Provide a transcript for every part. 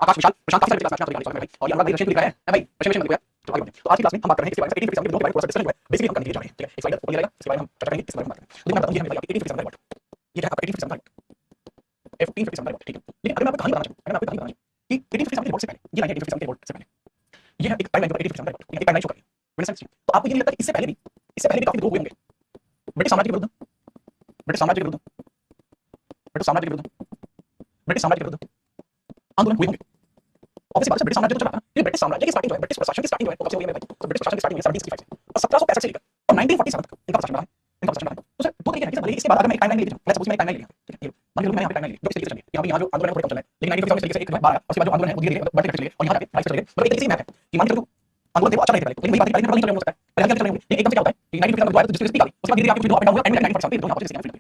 आकाश विशाल प्रशांत काफी सारे क्लास में आपका भाई और ये अनुराग भाई रशियन लिखा है भाई रशियन लिखा है। तो आगे तो आज की क्लास में हम बात कर रहे हैं इसके बारे में 1857 के बारे में थोड़ा सा डिस्कशन हुआ है। बेसिकली हम करने के लिए जा रहे हैं, ठीक है। एक स्लाइड ऊपर रहेगा, इसके बारे में हम चर्चा करेंगे, इसके बारे में बात करेंगे। तो मैं बताऊं ये है 1857 का ये है आपका 1857 का 1857 का, ठीक है। लेकिन अगर मैं आपको कहानी बताना चाहूं, अगर मैं आपको कहानी बताना चाहूं कि 1857 के रिवॉल्ट से पहले ये लाइन 1857 के रिवॉल्ट से पहले ये है एक टाइमलाइन के ऊपर 1857 का रिवॉल्ट, एक टाइमलाइन शो करेंगे। तो आपको ये नहीं लगता कि इससे पहले भी काफी विद्रोह हुए होंगे ब्रिटिश साम्राज्य के विरुद्ध, ब्रिटिश साम्राज्य के विरुद्ध, ब्रिटिश साम्राज्य के विरुद्ध, ब्रिटिश साम्राज्य के विरुद्ध आंदोलन हुए होंगे। ऑब्वियसली बात है, ब्रिटिश साम्राज्य तो चला था, ये ब्रिटिश साम्राज्य की स्टार्टिंग जो है, ब्रिटिश प्रशासन की स्टार्टिंग जो है वो कब से हुई है भाई? तो ब्रिटिश प्रशासन की स्टार्टिंग हुई है 1765 से और 1765 से लेकर और 1947 तक इनका प्रशासन रहा है, इनका प्रशासन रहा है। तो सर दो तरीके हैं कि सर इसके बाद अगर मैं एक टाइमलाइन ले लेता हूं, लेट्स सपोज मैं एक टाइमलाइन ले लिया, ठीक है। ये मान लो मैं यहां पे टाइमलाइन ले ली जो इस तरीके से चल रही है, यहां पे जो आंदोलन है वो कम चल रहा है, लेकिन 1957 से लेकर 12 उसके बाद जो आंदोलन है वो धीरे-धीरे बढ़ते चले और यहां जाके 22 चले गए। मतलब एक तरीके से मैप है कि मान के चलो आंदोलन थे वो अच्छा नहीं थे पहले, लेकिन वही बात है पहले नहीं हो सकता है, पहले आगे चल रहे होंगे। एकदम से क्या होता है कि 1957 में जो आया तो जिसकी स्पीड आ गई, उसके बाद धीरे-धीरे आपको जो अप एंड डाउन हुआ एंड 1947 पे दोनों आपस में सिग्नल फिट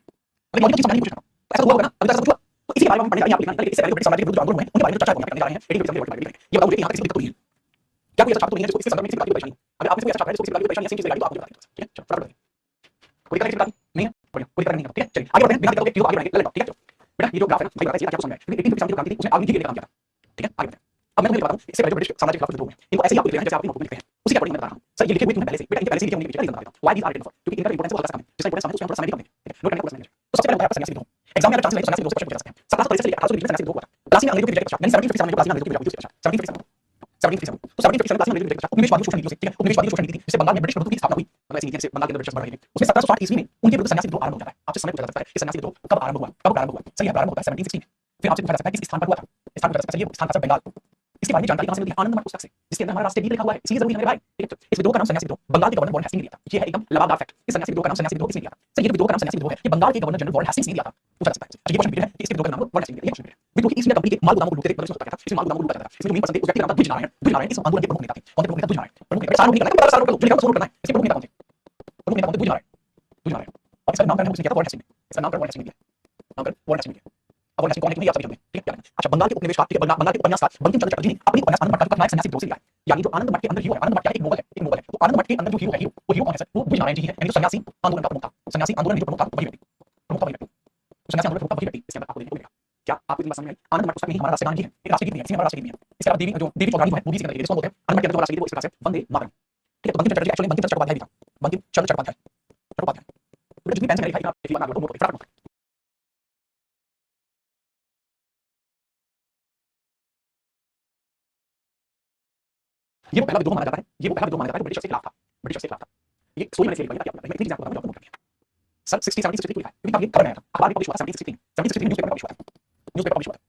अभी लॉजिक चीज समझने की कोशिश करो। तो ऐसा हुआ होगा ना, अभी तक ऐसा कुछ हुआ तो इसी के बारे में हम पढ़ने जा रहे हैं। यहाँ पे लिखना है कि इससे पहले ब्रिटिश साम्राज्य के विरुद्ध जो आंदोलन हुए उनके बारे में चर्चा करने जा रहे हैं 1857 के बारे में। ये बताओ मुझे यहाँ पे किसी दिक्कत नहीं है क्या? कोई ऐसा छात्र तो नहीं है जिसको इसके संदर्भ में किसी प्रकार की परेशानी? अगर आपने कोई ऐसा छात्र है जिसको किसी प्रकार की परेशानी सेम चीज लगी तो आप मुझे बता दीजिए, ठीक है। चलो फटाफट बताइए। कोई दिक्कत नहीं है? बढ़िया, कोई दिक्कत नहीं है, ठीक है। चलिए आगे बढ़ते हैं, बिना दिक्कत के चीजों को आगे बढ़ाएंगे, ठीक है। बेटा ये जो ग्राफ है ना सही बताइए क्या समझ में आया? 1857 की क्रांति थी, उसने आगे नीचे के लिए काम किया था, ठीक है। आगे बढ़ते हैं। अब मैं तुम्हें बताता हूं इससे पहले जो ब्रिटिश साम्राज्य के खिलाफ विद्रोह हुए इनको ऐसे ही आपको लिख लेना जैसे आप इन नोटबुक में लिखते हैं, उसी के अकॉर्डिंग मैं बता रहा हूं। सर ये लिखे हुए तुमने पहले से, बेटा इनके पहले से लिखे होंगे पीछे का रीजन बता देता हूं why these are written for, क्योंकि इनका इंपोर्टेंस बहुत हल्का सा है, जिसका इंपोर्टेंस समझो उसमें थोड़ा समय भी कम है, ठीक है। नोट करने का पूरा समय है। तो सबसे पहले होता है सन्यासी विद्रोह। एग्जाम में अगर चांस लगे तो सन्यासी विद्रोह से क्वेश्चन पूछ सकते हैं। 1763 से लेकर 1820 में सन्यासी विद्रोह हुआ था। प्लासी में अंग्रेजों की विजय के पश्चात, यानी 1757 में प्लासी में अंग्रेजों की विजय हुई थी, 1757 तो 1757 प्लासी में अंग्रेजों की विजय के पश्चात उपनिवेशवादी शोषण नीति से, ठीक है, उपनिवेशवादी शोषण नीति थी जिससे बंगाल में ब्रिटिश प्रभुत्व की स्थापना हुई। मतलब ऐसी नीति जैसे बंगाल के अंदर ब्रिटिश बढ़ रहे थे, उसमें 1760 ईस्वी में उनके विरुद्ध सन्यासी विद्रोह आरंभ हो जाता है। आपसे समय पूछा जा सकता है कि सन्यासी विद्रोह कब आरंभ हुआ, कब प्रारंभ हुआ? सही है, प्रारंभ होता है 1760 में। फिर आपसे पूछा जा सकता है किस स्थान पर हुआ था, स्थान पूछा जा सकता है, ये स्थान था बंगाल। इसके बारे में जानकारी कहां से मिलती है? आनंद मठ पुस्तक से, जिसके अंदर हमारा राष्ट्रीय गीत लिखा हुआ है, इसलिए जरूरी है मेरे भाई, ठीक है। इस विद्रोह का नाम सन्यासी विद्रोह बंगाल के गवर्नर वॉरेन हेस्टिंग्स ने दिया था। ये है एकदम लबाबदार फैक्ट। इस सन्यासी विद्रोह का नाम सन्यासी विद्रोह किसने दिया था? सर ये विद्रोह का नाम सन्यासी विद्रोह है, ये बंगाल के गवर्नर जनरल वॉरेन हेस्टिंग्स ने दिया था। पूछा जा सकता है। अच्छा ये क्वेश्चन रिपीट है कि इसके विद्रोह का नाम वॉरेन हेस्टिंग्स ने दिया, ये क्वेश्चन रिपीट है। विद्रोह की ईस्ट इंडिया कंपनी के माल गोदामों को लूटते थे, मतलब इसमें होता क्या था? इसमें माल गोदामों को लूटा जाता था। इसमें जो मेन पर्सन थे उस व्यक्ति का नाम था द्विज नारायण। द्विज नारायण इस आंदोलन के प्रमुख नेता थे। कौन थे प्रमुख नेता? द्विज नारायण प्रमुख नेता। सारा नोट करना है, सारा नोट जो लिखा है उसको नोट करना है। इसके प्रमुख नेता कौन थे? प्रमुख नेता कौन थे? द्विज नारायण, द्विज नारायण। और इसका नामकरण किसने किया था? वॉरेन हेस्टिंग्स ने। इसका नामकरण वॉरेन हेस्टिंग्स ने किया, नामकरण वॉरेन हेस्टिंग्स ने किया। अब वॉरेन हेस्टिंग्स कौन है कि नहीं आप सभी जानते हैं, ठीक है। अच्छा बंगाल के उपनिवेशवाद, ठीक है, बंगाल के उपन्यासकार बंकिम चंद्र चटर्जी ने अपनी उपन्यास आनंद मठ का नायक सन्यासी विद्रोह से लिया है। यानी जो आनंद मठ के अंदर हीरो है, आनंद मठ क्या है? एक नोवेल है, एक नोवेल है। तो आनंद मठ के अंदर जो हीरो है, हीरो वो हीरो कौन है सर? वो द्विज नारायण जी ही है, यानी जो सन्यासी आंदोलन का प्रमुख था। सन्यासी आंदोलन जो प्रमुख था वही व्यक्ति, प्रमुख था वही व्यक्ति। तो सन्यासी आंदोलन प्रमुख था वही व्यक्ति। इसके अंदर आपको देखने को मिलेगा। क्या आपको इतनी बात समझ में आई? आनंद मठ पुस्तक में ही हमारा राष्ट्रीय गान भी है, एक राष्ट्रीय गीत भी है, इसमें हमारा राष्ट्रीय गीत भी है। इसके अलावा देवी जो देवी चौधरी है वो भी इसी के अंदर है, जिसको बोलते हैं आनंद मठ के अंदर जो राष्ट्रीय गीत वो इस प्रकार से वंदे मातरम, ठीक है। तो बंकिम चंद्र चटर्जी एक्चुअली बंकिम चंद्र चट्टोपाध्याय भी था, बंकिम चंद्र चट्टोपाध्याय, चट्टोपाध्याय। तो जितनी पेन से लिखा है आप देखिए, नोट करिए फटाफट। ये वो पहला विद्रोह माना जाता है, ये वो पहला विद्रोह माना जाता है जो ब्रिटिश के खिलाफ था, ब्रिटिश के खिलाफ था। ये स्टोरी मैंने लिखी है ताकि मैं इतनी चीजें आपको बताऊं, नोट करिए। सर 60 70 63 लिखा है, क्योंकि ये खबर में आया था, अखबार में पब्लिश हुआ था 1763 1763 न्यूज़पेपर में पब्लिश हुआ था, न्यूज़पेपर पब्लिश हुआ था,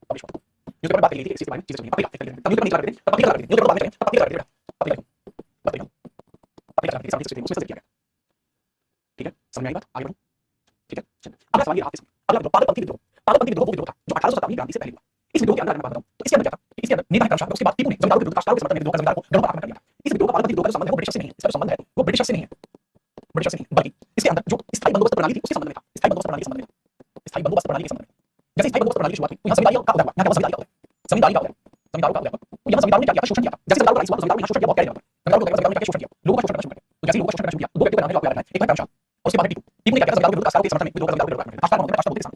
पब्लिश हुआ था। न्यूज़पेपर बात कर ली थी इस चीज के बारे में, चीजें सुनिए। पब्लिक तब न्यूज़पेपर नहीं चला करते थे, तब पब्लिक चला करते थे, न्यूज़पेपर बाद में चले, तब पब्लिक चला करते थे, पब्लिक पब्लिक पब्लिक चला करते थे 1763 उसमें से किया गया, ठीक है। समझ में आई बात? आगे बढ़ो, ठीक है। अगला सवाल ये रहा, अगला विद्रोह पागलपंथी विद्रोह। पागलपंथी विद्रोह वो विद्रोह था जो 1800 शताब्दी की क्रांति से पहले हुआ। इस विद्रोह के अंदर अगर मैं बात बताऊं तो इसके अंदर क्या था? इसके अंदर नेता है क्रमशः, उसके बाद टीपू ने जमींदारों के विरुद्ध काश्तकारों के समर्थन में विद्रोह का जमींदार को गढ़ों पर आक्रमण कर दिया था। इस विद्रोह का पागलपंथी विद्रोह का जो संबंध है वो ब्रिटिश से नहीं है, इसका जो संबंध है वो ब्रिटिश से नहीं है, ब्रिटिश से नहीं, बल्कि इसके अंदर जो स्थायी बंदोबस्त प्रणाली थी उसके संबंध में था, स्थायी बंदोबस्त प्रणाली के संबंध में, स्थायी बंदोबस्त प्रणाली के संबंध में। जैसे स्थायी बंदोबस्त प्रणाली की शुरुआत हुई तो यहाँ जमींदारी का उदय हुआ, यहाँ क्या जमींदारी का उदय, जमींदारी का उदय, जमींदारों का उदय हुआ। तो यहाँ जमींदारों ने क्या किया था? शोषण किया था। जैसे जमींदारों का राइज हुआ, जमींदारों ने शोषण किया, बहुत प्यारे जमींदारों ने क्या किया? शोषण किया, लोगों का शोषण करना शुरू किया। तो जैसे लोगों का शोषण करना शुरू किया, दो व्यक्तियों के नाम याद रखना है, एक है क्रमशः और उसके बाद है टीपू। टीपू ने क्या किया? जमींदारों के विरुद्ध काश्तकारों के समर्थन में विद्रोह का जमींदारों के विरुद्ध काश्तकार बोलते हैं, काश्तकार बोलते हैं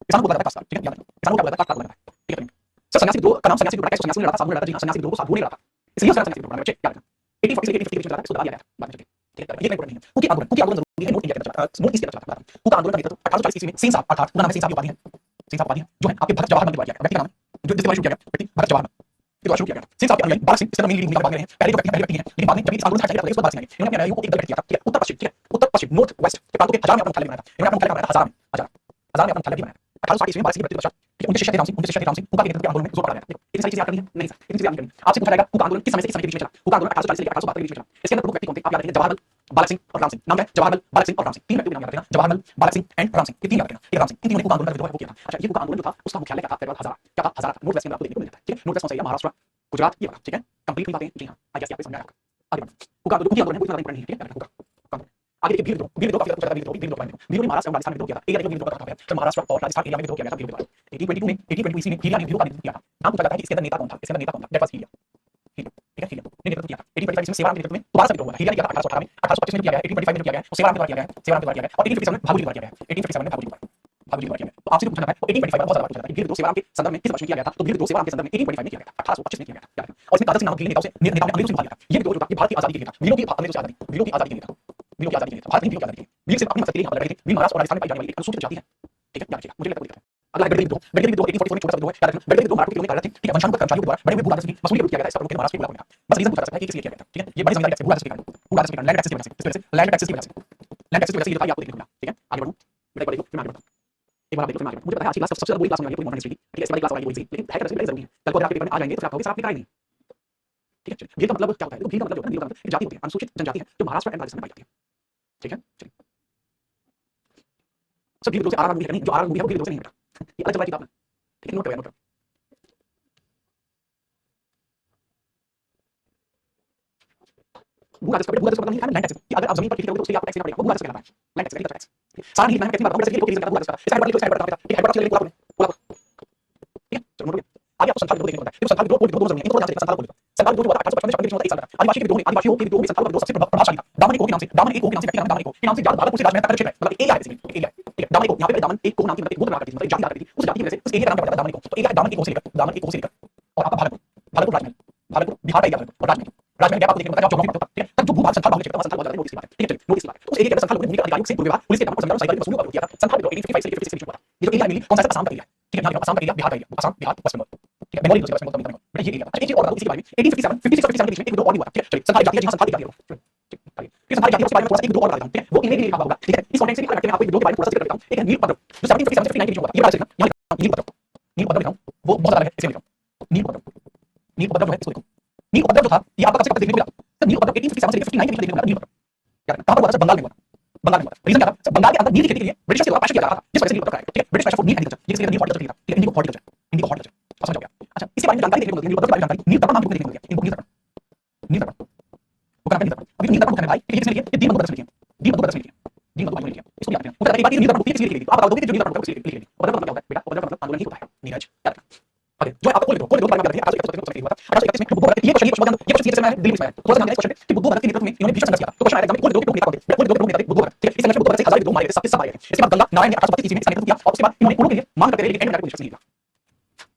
किसानों को बोला जाता है काश्तकार, ठीक है, याद रखना। किसानों को बोला जाता है, काश्तकार बोला जाता है, ठीक है। सर सन्यासी विद्रोह का नाम सन्यासी विद्रोह कैसे? सन्यासी ने लड़ा था, साधु ने लड़ा था, जी हां, सन्यासी विद्रोह को साधुओं ने लड़ा था, इसलिए उसे सन्यासी विद्रोह बच्चे याद रखना। 1840 से 1850 के बीच में चला था, इसको दबा दिया गया था बाद में चल के, ठीक है। ये इतना इंपॉर्टेंट नहीं है। क्योंकि आंदोलन जरूरी है, नोट इंडिया के अंदर चला, नोट ईस्ट के अंदर चला था। क्योंकि आंदोलन का नेतृत्व 1840 ईस्वी में सेन साहब, अर्थात उनका नाम है सेन साहब की उपाधि है, सेन साहब उपाधि है, जो है आपके भगत जवाहर लाल नेहरू व्यक्ति का नाम है, जो जिसके द्वारा शुरू किया गया व्यक्ति भगत जवाहर लाल के द्वारा शुरू किया गया। सेन साहब के अनुयायी बालक सिंह इसके अंदर मेन लीडिंग भूमिका निभा रहे हैं, पहले जो व्यक्ति हैं, लेकिन बाद में जब इस आंदोलन से हटाया गया उसके बाद बालक सिंह ने इन्होंने अपने अनुयायियों को एक दल गठित किया था, ठीक है, उत्तर पश्चिम, ठीक है, उत्तर पश्चिम नॉर्थ वेस्ट के प्रांतों के हजार में अपना मुख्यालय बनाया था, इन्होंने अपना मुख्यालय बनाया था हजार में, हजार में अपना मुख्यालय बनाया था। 1860 ईस्वी में बालक सिंह की मृत्यु के पश्चात उनके शिष्य थे राम सिंह, उनके शिष्य थे राम सिंह, उनका नेतृत्व आंदोलन में जोर बढ़ाया गया। इतनी सारी चीजें याद करनी है? नहीं सर, इतनी चीजें याद करनी है। आपसे पूछा जाएगा हुक्का आंदोलन किस समय से किस समय के बीच में चला? हुक्का आंदोलन 1840 से लेकर 1872 के बीच में चला। इसके अंदर प्रमुख व्यक्ति कौन थे? आप याद रखिए, जवाहरलाल, बालक सिंह और राम सिंह। नाम क्या है? जवाहरलाल, बालक सिंह और राम सिंह, तीन व्यक्तियों के नाम याद रखना, जवाहरलाल, बालक सिंह एंड राम सिंह, ये तीन याद रखना, ठीक है। राम सिंह, इन तीनों ने हुक्का आंदोलन का विद्रोह वो किया था। अच्छा ये हुक्का आंदोलन जो था उसका मुख्यालय क्या था? हजारा, क्या था? हजारा, नॉर्थ वेस्ट में आपको देखने को मिल जाता है, ठीक है। नॉर्थ वेस्ट कौन सा एरिया? महाराष्ट्र, गुजरात, ये वाला, ठीक है। कंप्लीट बातें, जी हां, आई गेस आपको समझ आया होगा। आगे बढ़ो। हुक्का आंदोलन, हुक्का आंदोलन है, कोई ज्यादा इंपॉर्टेंट नहीं है, ठीक है। हुक्का आंदोलन आगे देखिए, भील विद्रोह काफी ज्यादा पूछा जाता है। भील ने महाराष्ट्र और राजस्थान में विद्रोह किया था। एरिया में विद्रोह करता है तो महाराष्ट्र और राजस्थान एरिया में विद्रोह किया गया था। भील विद्रोह 1822 में 1822 ईस्वी में भील ने विद्रोह का नेतृत्व किया था। नाम पूछा जाता है कि इसके अंदर नेता कौन था? इसके अंदर नेता कौन था? दैट वाज हीलिया, हीलिया, ठीक है, हीलिया ने नेतृत्व किया था। 1825 में सेवाराम के नेतृत्व में दोबारा से विद्रोह हुआ। हीलिया ने किया था 1818 में, 1825 में किया गया, 1825 में किया गया, सेवाराम के द्वारा किया गया, सेवाराम के द्वारा किया गया और 1857 में भागुजी द्वारा किया गया, 1857 में भागुजी द्वारा भागवत जी तो आपसे पूछा जाता है 1825 में बहुत ज्यादा पूछा जाता है वीर विद्रोह सेवाराम के संदर्भ में किस वर्ष में किया गया था? तो वीर विद्रोह सेवाराम के संदर्भ में 1825 में किया गया था, 1825 में किया गया था। और इसमें कादर सिंह नामक के नेताओं ने अंग्रेजों से भाग लिया था। ये विद्रोह जो था ये भारत की आजादी के लिए था, वीरों की अंग्रेजों से आजादी, वीरों की आजादी के लिए था, वीरों की आजादी के लिए था, भारत नहीं वीरों की आजादी के लिए। वीर सिर्फ अपने मकसद के लिए यहाँ पर लड़ रहे थे। वीर महाराष्ट्र और राजस्थान में पाई जाने वाली एक अनुसूचित जाति है, ठीक है, याद रखिएगा, मुझे लगता है। अगला है गढ़ी विद्रोह। गढ़ी विद्रोह 1844 में छोटा सा विद्रोह है, याद रखना। गढ़ी विद्रोह मराठा के कार्यरत थे, ठीक है, वंशानुगत कर्मचारियों के द्वारा बड़े हुए भू राजस्व की वसूली के विरुद्ध किया गया था। इसका प्रमुख महाराष्ट्र के गुलाम था। बस रीजन पूछा जा सकता है कि किस लिए किया गया था, ठीक है। ये बड़ी जमींदारी टैक्स, भू राजस्व के कारण, भू राजस्व के कारण, लैंड टैक्सेस की वजह से, इस वजह से लैंड टैक्सेस की वजह से, लैंड टैक्सेस की वजह से ये था, ये आपको देखने को मिला, ठीक है। आगे बढ़ूं, बेटा देखो, फिर मैं आगे बढ़ता हूं। एक बार आप देखो, फिर मैं आगे बढ़ूं। मुझे पता है आज की क्लास सबसे ज्यादा बोरिंग क्लास होने वाली है पूरी मॉडर्न हिस्ट्री की, ठीक है। इसके बाद क्लास वाली बोरिंग सी, लेकिन है क्या बड़ी जरूरी है। कल को अगर आपके पेपर में आ जाएंगे तो फिर आप कहोगे सर आपने कराई नहीं, ठीक है। भील का मतलब क्या होता है? भील का मतलब जो है ना, भील का मतलब एक जाति होती है, अनुसूचित जनजाति है जो महाराष्ट्र एंड राजस्थान में पाई जाती है, ठीक है। चलिए सर भील विद्रोह से आरआर मूवी है, नहीं जो आरआर मूवी है वो भील विद्रोह से नहीं हटा, ये अलग चल रहा है किताब में, ठीक है। नोट करो, नोट करो। भू राजस्व का मतलब नहीं है लैंड टैक्स कि अगर आप जमीन पर खेती करोगे तो उसके लिए आपको टैक्स देना पड़ेगा, भू राजस्व कहलाता है, लैंड टैक्स का टैक्स। सारा नहीं मैं कैसे बताऊं, जैसे कि लोग भू राजस्व इसका हेड लिखो, हेड बताओ, ठीक है। हेड बताओ, पूरा पूरा, ठीक है। चलो नोट करो। आगे आपको संथाल विद्रोह देखने को मिलता है। देखो संथाल विद्रोह दो जमीन है, इनको ध्यान से देखना। संथाल विद्रोह, संथाल विद्रोह 1855 में 1 साल था। आदिवासी के विद्रोह में, आदिवासियों के विद्रोह में संथाल विद्रोह सबसे प्रभावशाली था। दामन एक के नाम से, दामन एक के नाम से व्यक्ति का नाम दामन एक के नाम से ज्यादा भागलपुर से राजमहल तक का क्षेत्र है, मतलब एरिया है बेसिकली, एरिया, ठीक है। दामन एक यहाँ पे दामन एक को नाम की मतलब एक बहुत बड़ा करती थी, मतलब जाति दाती थी, उस जाति की वजह से उस एरिया का नाम पड़ा दामन एक। तो एरिया दामन एक को से लेकर, दामन एक को से लेकर और आपका भागलपुर, भागलपुर राजमहल, भागलपुर बिहार का एरिया भागलपुर और राजमहल, राजमहल गैप आपको देखने को मिलता है, ज्योग्राफी पढ़ते हो, ठीक है। तब जो भूभाग संथाल बाहुल्य क्षेत्र था, संथाल बहुत ज्यादा नोटिस की बात है, ठीक है। चलिए नोटिस की बात है। तो उस एरिया के अंदर संथाल लोगों ने भूमि अधिकारियों से पूर्व विवाह, पुलिस के दबाव और जमींदारों साइबर वसूली का विरोध किया था। संथाल विद्रोह 1855 से लेकर 56 के बीच हुआ था। ये जो एरिया मिली कौन सा? असम का एरिया, ठीक है। असम का एरिया, बिहार का एरिया, असम बिहार वेस्ट बंगाल, ठीक है। बंगाली वेस्ट बंगाल बेटा ये एरिया। अच्छा एक चीज और बताऊं इसी के बारे में, 1857 56 और 57 के बीच में एक विद्रोह और हुआ था, ठीक है। चलिए संथाल जाति है जहां संथाल की जाति है, ठीक है। ये संथाल जाति है उसके बारे में थोड़ा सा एक विद्रोह और बता देता हूं, ठीक है। वो इंग्लैंड के लिए लिखा होगा, ठीक है। इस कॉन्टेक्स्ट से भी अलग मैं आपको एक विद्रोह के बारे में थोड़ा सा जिक्र करता हूं, एक है नीलपद्र जो 1757 से 59 के बीच में हुआ था। ये बड़ा लिखना, यहां लिखा नीलपद्र, नीलपद्र लिखा हूं, वो बहुत ज्यादा है, इसे लिखा हूं नीलपद्र। नीलपद्र जो है इसको देखो, नीलपद्र जो था ये आपका कब से कब देखने को मिला? तो नीलपद्र 1857 से 59 के बीच में देखने को मिला नीलपद्र। क्या कहां पर हुआ था? बंगाल में हुआ था, बंगाल में हुआ था। रीजन क्या था? सर बंगाल के अंदर नील की खेती के लिए ब्रिटिश के द्वारा प्रेशर किया जा रहा था, जिस वजह से नील पत्थर आया, ठीक है। ब्रिटिश प्रेशर फॉर नील एग्रीकल्चर, ये नील हॉर्टिकल्चर था, ठीक है। इंडिगो हॉर्टिकल्चर, इंडिगो हॉर्टिकल्चर, समझ गया। अच्छा इसके बारे में जानकारी देखने को मिलती है, नील पत्थर के बारे में जानकारी नील दर्पण नाम की बुक देखने को मिलती है, इन बुक नील दर्पण, नील दर्पण वो क्या है? नील दर्पण। अभी नील दर्पण बुक है भाई, ये किसने लिखी है? ये दीनबंधु ब्रदर्स ने लिखी है, दीनबंधु ब्रदर्स ने लिखी है, दीनबंधु भाई ने लिखी है। इसको याद रखना। मुझे एक बात ये नील दर्पण बुक किसने लिखी थी? आप बता दोगे कि जो नील दर्पण बुक है किसने लिखी थी? उपद्रव मतलब क्या होता है बेटा? उपद्रव मतलब आंदोलन ही होता है, नीरज याद रखना। अरे जो आपको कोल विद्रोह के बारे में याद रखिए, 1831 में हुआ था। 1831 में बुद्धू भगत, ये क्वेश्चन ये क्वेश्चन मैं दिल्ली में थोड़ा सा क्वेश्चन कि बुद्धू भगत के नेतृत्व में इन्होंने भीषण संघर्ष किया था। तो क्वेश्चन आएगा कोल विद्रोह के नेता कौन थे? कोल विद्रोह के नेता थे बुद्धू भगत, ठीक है। इस संघर्ष में बुद्धू भगत से 1000 विद्रोह मारे गए, सब मारे गए। इसके बाद गंगा नारायण ने 1825 ईस्वी में इसका नेतृत्व किया और उसके बाद इन्होंने कोलों के लिए मांग करते रहे, लेकिन एंड में जाकर कोई निष्कर्ष नहीं निकला,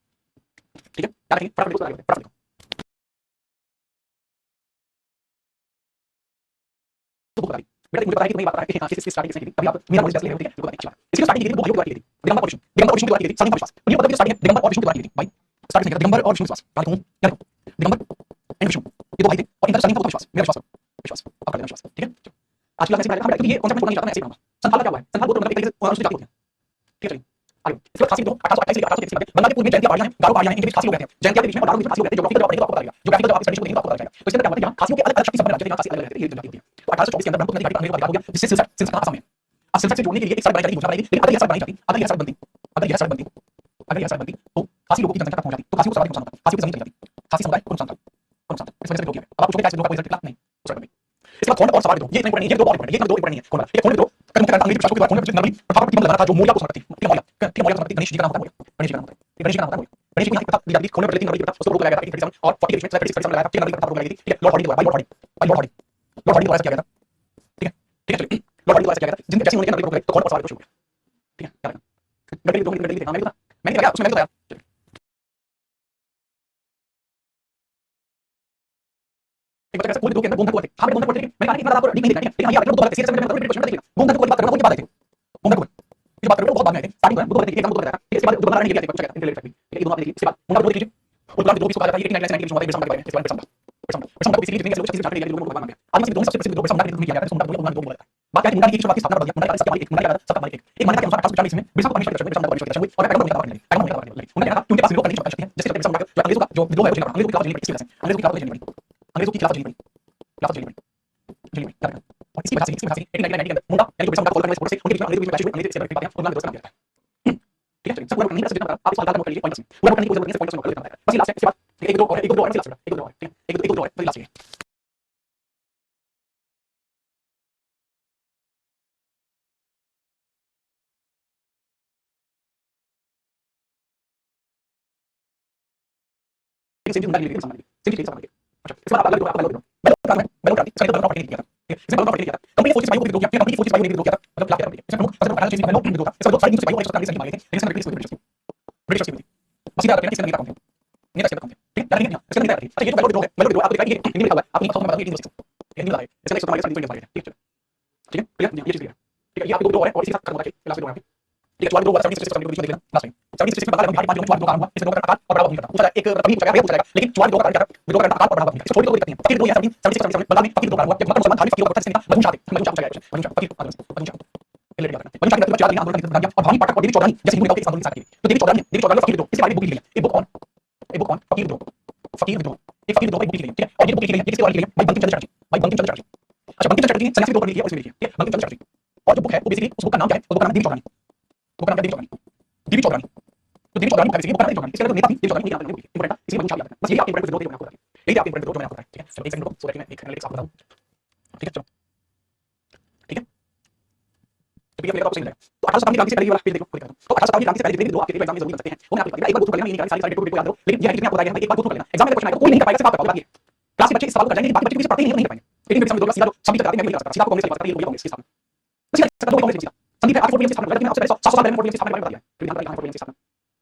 ठीक है। याद रखिए, फटाफट देखो, फटाफट देखो। तो बुक बेटा मुझे पता है कि तुम्हें ये बात पता है कि किस स्टार्टिंग किसने की थी। अभी आप मेरा नॉलेज ले रहे हो, ठीक है। देखो अच्छी बात। इसकी स्टार्टिंग की थी वो भाइयों के द्वारा की थी, दिगंबर और विष्णु, दिगंबर और विष्णु के द्वारा की थी, सानी विश्वास। तो ये पता है स्टार्टिंग है दिगंबर और विष्णु के द्वारा की थी भाई। स्टार्टिंग से दिगंबर और विष्णु विश्वास, क्या लिखूं? क्या लिखूं? दिगंबर एंड विष्णु, ये दो भाई थे और इनका स्टार्टिंग था विश्वास, मेरा विश्वास, विश्वास आप कर देना विश्वास, ठीक है। आज की क्लास में मैं क्योंकि ये कॉन्सेप्ट मैं नहीं जाता, मैं ऐसे ही पढ़ाऊंगा। संथाल क्या हुआ है? संथाल वो मतलब एक तरीके से अनुसूचित जाति होती है, ठीक है। चलिए आगे इसके बाद खासी विद्रोह 1828 से 1833 में बंगाल के पूर्व में जयंतिया पहाड़ियां हैं, गारो पहाड़ियां हैं, इनके बीच खासी लोग रहते हैं। जयंतिया के बीच में और गारो के बीच खासी लोग रहते हैं। ज्योग्राफी का आपको पता लगेगा, ज्योग्राफी का आपकी स्टडीज को देखेंगे तो आपको पता चलेगा। तो इसके अंदर क्या होता है? यहाँ खासियों के अलग अलग शक्ति संपन्न राज्य थे, यहाँ खासी अलग रहते थे, ये जनजाति होती है। तो 1824 के अंदर ब्रह्मपुत्र नदी घाटी का अंग्रेजों का अधिकार हो गया, जिससे सिलसट, सिलसट कहाँ असम में। अब सिलसट से जोड़ने के लिए एक सड़क बनाई जाती, योजना बनाई गई, लेकिन अगर यह सड़क बनाई जाती, अगर यह सड़क बनती, अगर यह सड़क बनती, अगर यह सड़क बनती तो खासी लोगों की जनसंख्या तक पहुंच जाती, तो खासियों को सर्वाधिक नुकसान होता, खासियों की जमीन चली जाती, खासी समुदाय को नुकसान था, को नुकसान था। इस वजह से विरोध किया गया। अब आप पूछोगे क्या इस विद्रोह का कोई रिजल्ट निकला? नहीं, उस सड़क में। इसके बाद खोंड और सवार विद्रोह, ये इतना इंपॉर्टेंट नहीं है, ये विद्रोह बहुत इंपॉर्टेंट है, ये विद्रोह इंपॉर्टेंट नहीं है। कौन ये खोंड विद्रोह का मुख्य कारण अंग्रेजी प्रशासकों के द्वारा खोंड में नकली प्रथा पर प्रतिबंध लगाना था, जो मौर्य को समर्पित थी, ठीक है। मौर्य, ठीक है। मौर्य को समर्पित गणेश जी का नाम होता है, गणेश जी का नाम होता है, गणेश जी का नाम होता है। गणेश जी को यहाँ की प्रथा दी जाती थी, खोंड में प्रचलित नकली प्रथा, उसको रोक लगाया गया था 1837 और 40 के बीच में 36 लगाया था, ठीक है। नकली प्रथा रोक लगाई गई थी, ठीक है। लॉर्ड हॉडी द्वारा, लॉर्ड हॉडी, लॉर्ड हॉडी, लॉर्ड हॉडी द्वारा किया गया था, ठीक है, ठीक है। चलिए लॉर्ड हॉडी द्वारा किया गया था, जिनके जैसे उन्होंने नकली रोक लगाई तो खोंड और सवार विद्रोह शुरू हो गया, ठीक है। क्या लगा गणित विद्रोह, गणित देखा मैंने क्या उसमें मैंने बताया। एक बच्चा कैसे कोई विद्रोह के अंदर गोंधक हुए थे, हाँ गोंधक हुए थे, मैंने कहा कि मैं आपको डीप नहीं देखना, ठीक है। लेकिन ये बुद्धू भगत सीरियस में मैं क्वेश्चन देखिए गोंधक की बात करना, वो बात देखिए गोंधक ये बात करें बहुत बाद में आए थे, स्टार्टिंग में बुद्धू भगत एक एकदम बुद्धू भगत था, ठीक है। इसके बाद बुद्धू भगत ने किया था कुछ कहता है इंटेलेक्ट भी, ठीक है। ये दोनों आप देखिए। इसके बाद मुंडा विद्रोह कीजिए, और गुलाम विद्रोह किसको कहा जाता है? ये 1899 के बीच में हुआ था, बिरसा मुंडा के बारे में। इसके बाद बिरसा मुंडा को इसीलिए जितने लोग शक्ति से जानते हैं लोगों को भगवान मान गया। आदिवासी विद्रोह में सबसे प्रसिद्ध विद्रोह बिरसा मुंडा के नेतृत्व में किया गया था, मुंडा विद्रोह को बोला जाता है। बात क्या है? मुंडा ने एक शुरुआती स्थापना कर दिया, मुंडा का सबका मालिक, मुंडा क्या था? सबका मालिक एक मान्यता के अनुसार 1840 में बिरसा को परमेश्वर के दर्शन में बिरसा मुंडा परमेश्वर के दर्शन हुए और पैगंबर होने का बात लगी, पैगंबर होने का बात लगी। उन्होंने कहा कि उनके पास विरोध करने की शक्ति है, जिससे बिरसा मुंडा जो अंग्रेजों का जो विद्रोह है वो अंग्रेजों के खिलाफ झेलनी पड़ी, इसकी वजह से अंग्रेजों के खिलाफ झेलनी पड़ी, अंग्रेजों की खिलाफ झेलनी पड़ी, खिलाफ झेलनी पड़ी, झेलनी पड़ी, याद रखना। और इसकी वजह से 1899 के अंदर मुंडा यानी कि बिरसा मुंडा को कॉल करने से उनके बीच में अंग्रेजों के बीच में क्लैश हुई, अंग्रेज से बातें और गुलाम विद्रोह का नाम दिया जाता है, ठीक है। चलिए सब पूरा नहीं कर सकते, आप इस सवाल का नोट कर लीजिए पॉइंट्स में, पूरा करने की कोशिश करेंगे, पॉइंट्स में कर लेते हैं। बस ये लास्ट है, इसके बाद एक दो और लास्ट है, एक दो और, ठीक है। एक दो और बस लास्ट है। सेम चीज मुंडा के लिए भी सामान है, सेम चीज सामान है। अच्छा इसके बाद आप अलग विद्रोह, अलग विद्रोह, मैं लोग क्रांति, इसका नेतृत्व किया था। ठीक है, इसमें बलों का किया था कंपनी फोर्सेस वायु को विद्रोह किया, कंपनी फोर्सेस वायु ने विद्रोह किया था, मतलब खिलाफ किया था। इसमें प्रमुख फसल बनाना चाहिए, पहले विद्रोह था, इसमें लोग सारी न्यूज़ वायु और सरकार की मांगे थे, लेकिन इसमें ब्रिटिश की बस ये आते हैं, इसका नेता कौन थे, नेता इसका कौन थे, ठीक है, यानी इसका नेता थे। अच्छा, ये जो वेलो विद्रोह है, वेलो विद्रोह आपको दिखाई, ये हिंदी में लिखा हुआ है, आपको समझ में आता है, ये हिंदी में है, इसका नेक्स्ट हमारे साथ इंडियन बारे में, ठीक है, ठीक है, ये चीज है, ठीक है, ये आपको विद्रोह है और इसी के साथ खत्म होगा, लास्ट विद्रोह है, ठीक है, चुनाव विद्रोह 76 के बीच में देख लेना लास्ट में 76 में बंगाल में बिहार पार्टी में चुनाव विद्रोह का हुआ, इसमें लोगों का आकार और बढ़ावा नहीं करता, पूछा एक तभी पूछा गया, पूछा जाएगा, लेकिन चुनाव विद्रोह का क्या विद्रोह का आकार और बढ़ावा नहीं है, छोटी कोई दिक्कत नहीं है, फकीर विद्रोह 76 में बंगाल में फकीर विद्रोह हुआ, जब मुसलमान धार्मिक फकीरों को से निकाल मजनू शाह थे, मजनू शाह पूछा गया, मजनू शाह फकीर मजनू शाह ये लेके जाना, मजनू शाह ने चार दिन आंदोलन करके और भवानी पाठक और देवी चौधरी जैसे हिंदू नेताओं के इस आंदोलन में साथ दिए, तो देवी चौधरी फकीर विद्रोह इसके बारे में बुक लिखी है, एक बुक ऑन फकीर विद्रोह, फकीर विद्रोह, एक फकीर विद्रोह की बुक लिखी है, ठीक है, और ये बुक लिखी है किसके द्वारा लिखी है, भाई बंकिम चंद्र चटर्जी, भाई बंकिम चंद्र चटर्जी। अच्छा, बंकिम चंद्र चटर्जी ने सन्यासी विद्रोह पर लिखी है, उसमें लिखी है, ठीक है, बंकिम चंद्र चटर्जी, और जो बुक है वो बेसिकली उस बुक का नाम क्या है, उस बुक का नाम देवी चौधरी, बुक का नाम देवी चौधरी, देवी चौधरी, तो देवी चौधरी बेसिकली बुक का नाम देवी चौधरी, इसका नेता थी देवी चौधरी, नहीं नाम इंपॉर्टेंट है, इसलिए मजनू शाह याद रखना, बस यही आपके इंपॉर्टेंट विद्रोह आपको बताइए, यही आपके इंपॉर्टेंट विद्रोह मैंने आपको बताया, ठीक है, चलो एक सेकंड रुको, सो दैट मैं एक एनालिटिक्स आपको बताऊं, ठीक है, चलो, ठीक है, तो ये आपको सही लगा, तो 1857 की क्रांति से पहले ये वाला पेज देखो, क्लिक करो, तो 1857 की क्रांति से पहले जितने भी विद्रोह आपके एग्जाम में जरूर बन सकते हैं, वो मैं आपको एक बार गो थ्रू कर लेना, ये सारी डेट को याद रखो, लेकिन ये है कि मैं आपको बताया एक बार गो थ्रू कर लेना, एग्जाम में क्वेश्चन आएगा कोई नहीं कर पाएगा, सिर्फ आप कर पाओगे, क्लास के बच्चे इस सवाल को कर जाएंगे, बाकी बच्चे किसी पढ़ते ही नहीं कर पाएंगे, लेकिन विद्रोह विद्रोह सीधा सभी तक आते मैं नहीं कर सकता, सीधा आपको कांग्रेस लगा सकता है, ये कांग्रेस के साथ बस ये सकता है कांग्रेस सीधा संदीप है, आप फोर्ट विलियम्स के साथ मैंने आपसे पहले 700 साल पहले फोर्ट विलियम्स के साथ मैंने बता दिया, फिर यहाँ फोर्ट विलियम्स के साथ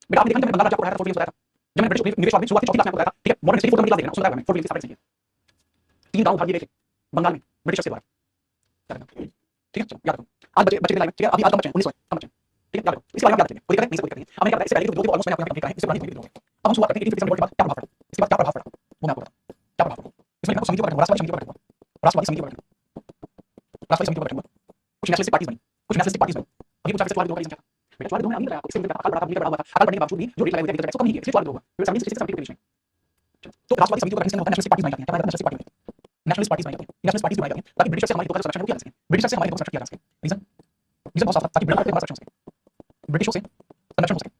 बेटा आपने देखा मैंने बंगाल राज्य को पढ़ाया था, फोर्ट विलियम्स बताया था, जब मैंने ब्रिटिश निवेश वाद में शुरुआती चौथी क्लास में बताया था, ठीक है, मॉडर्न हिस्ट्री फोर्ट क्लास देखना, सुना है मैंने फोर्ट विलियम्स के साथ तीन गांव उठा दिए थे बंगाल में ब्रिटिश के द्वारा, ठीक है, याद रखो आज बच्चे बच्चे लाइव, ठीक है, अभी आज का बच्चे 1900 कम बच्चे, ठीक है, याद रखो इसके बारे में याद रखेंगे, कोई दिक्कत नहीं, कोई दिक्कत नहीं, अब मैं क्या बताया इससे पहले विद्रोह ऑलमोस्ट मैंने आपको कंप्लीट करा है, इससे पुरानी विद्रोह अब हम शुरुआत करते हैं 1857 के बाद क्या प्रभाव पड़ा, इसके बाद क्या प्रभाव पड़ा वो मैं आपको बताऊं, क्या प्रभाव पड़ा इसमें मैं समिति को बैठूंगा, राष्ट्रवादी समिति को बैठूंगा, राष्ट्रवादी समिति को बैठूंगा, राष्ट्रवादी समिति को बैठूंगा, कुछ नेशनलिस्ट पार्टीज बनी, कुछ नेशनलिस्ट पार्टीज बनी, अभी पूछा चुनाव विद्रोह का रीजन क्या था, बेटा चुनाव विद्रोह में अभी बताया इससे अकाल बढ़ा हुआ था, अकाल बढ़ने के बावजूद भी जो रेट लगाए हुए थे तो कम नहीं है, इसलिए चुनाव विद्रोह हुआ, फिर 76 के बीच में, तो राष्ट्रवादी समिति को बैठने से होता है नेशनलिस्ट पार्टीज बनाई जाती हैं, क्या मतलब नेशनलिस्ट पार्टी, नेशनलिस्ट पार्टीज बनाई जाती हैं, नेशनलिस्ट पार्टीज बनाई जाती हैं ताकि ब्रिटिश से हमारे हितों का संरक्षण किया जा सके, ब्रिटिश से हमारे हितों का संरक्षण किया जा सके, रीजन रीजन बहुत साफ था ताकि ब्रिटिश से हमारा संरक्षण हो सके, ब्रिटिशों से संरक्षण हो सके,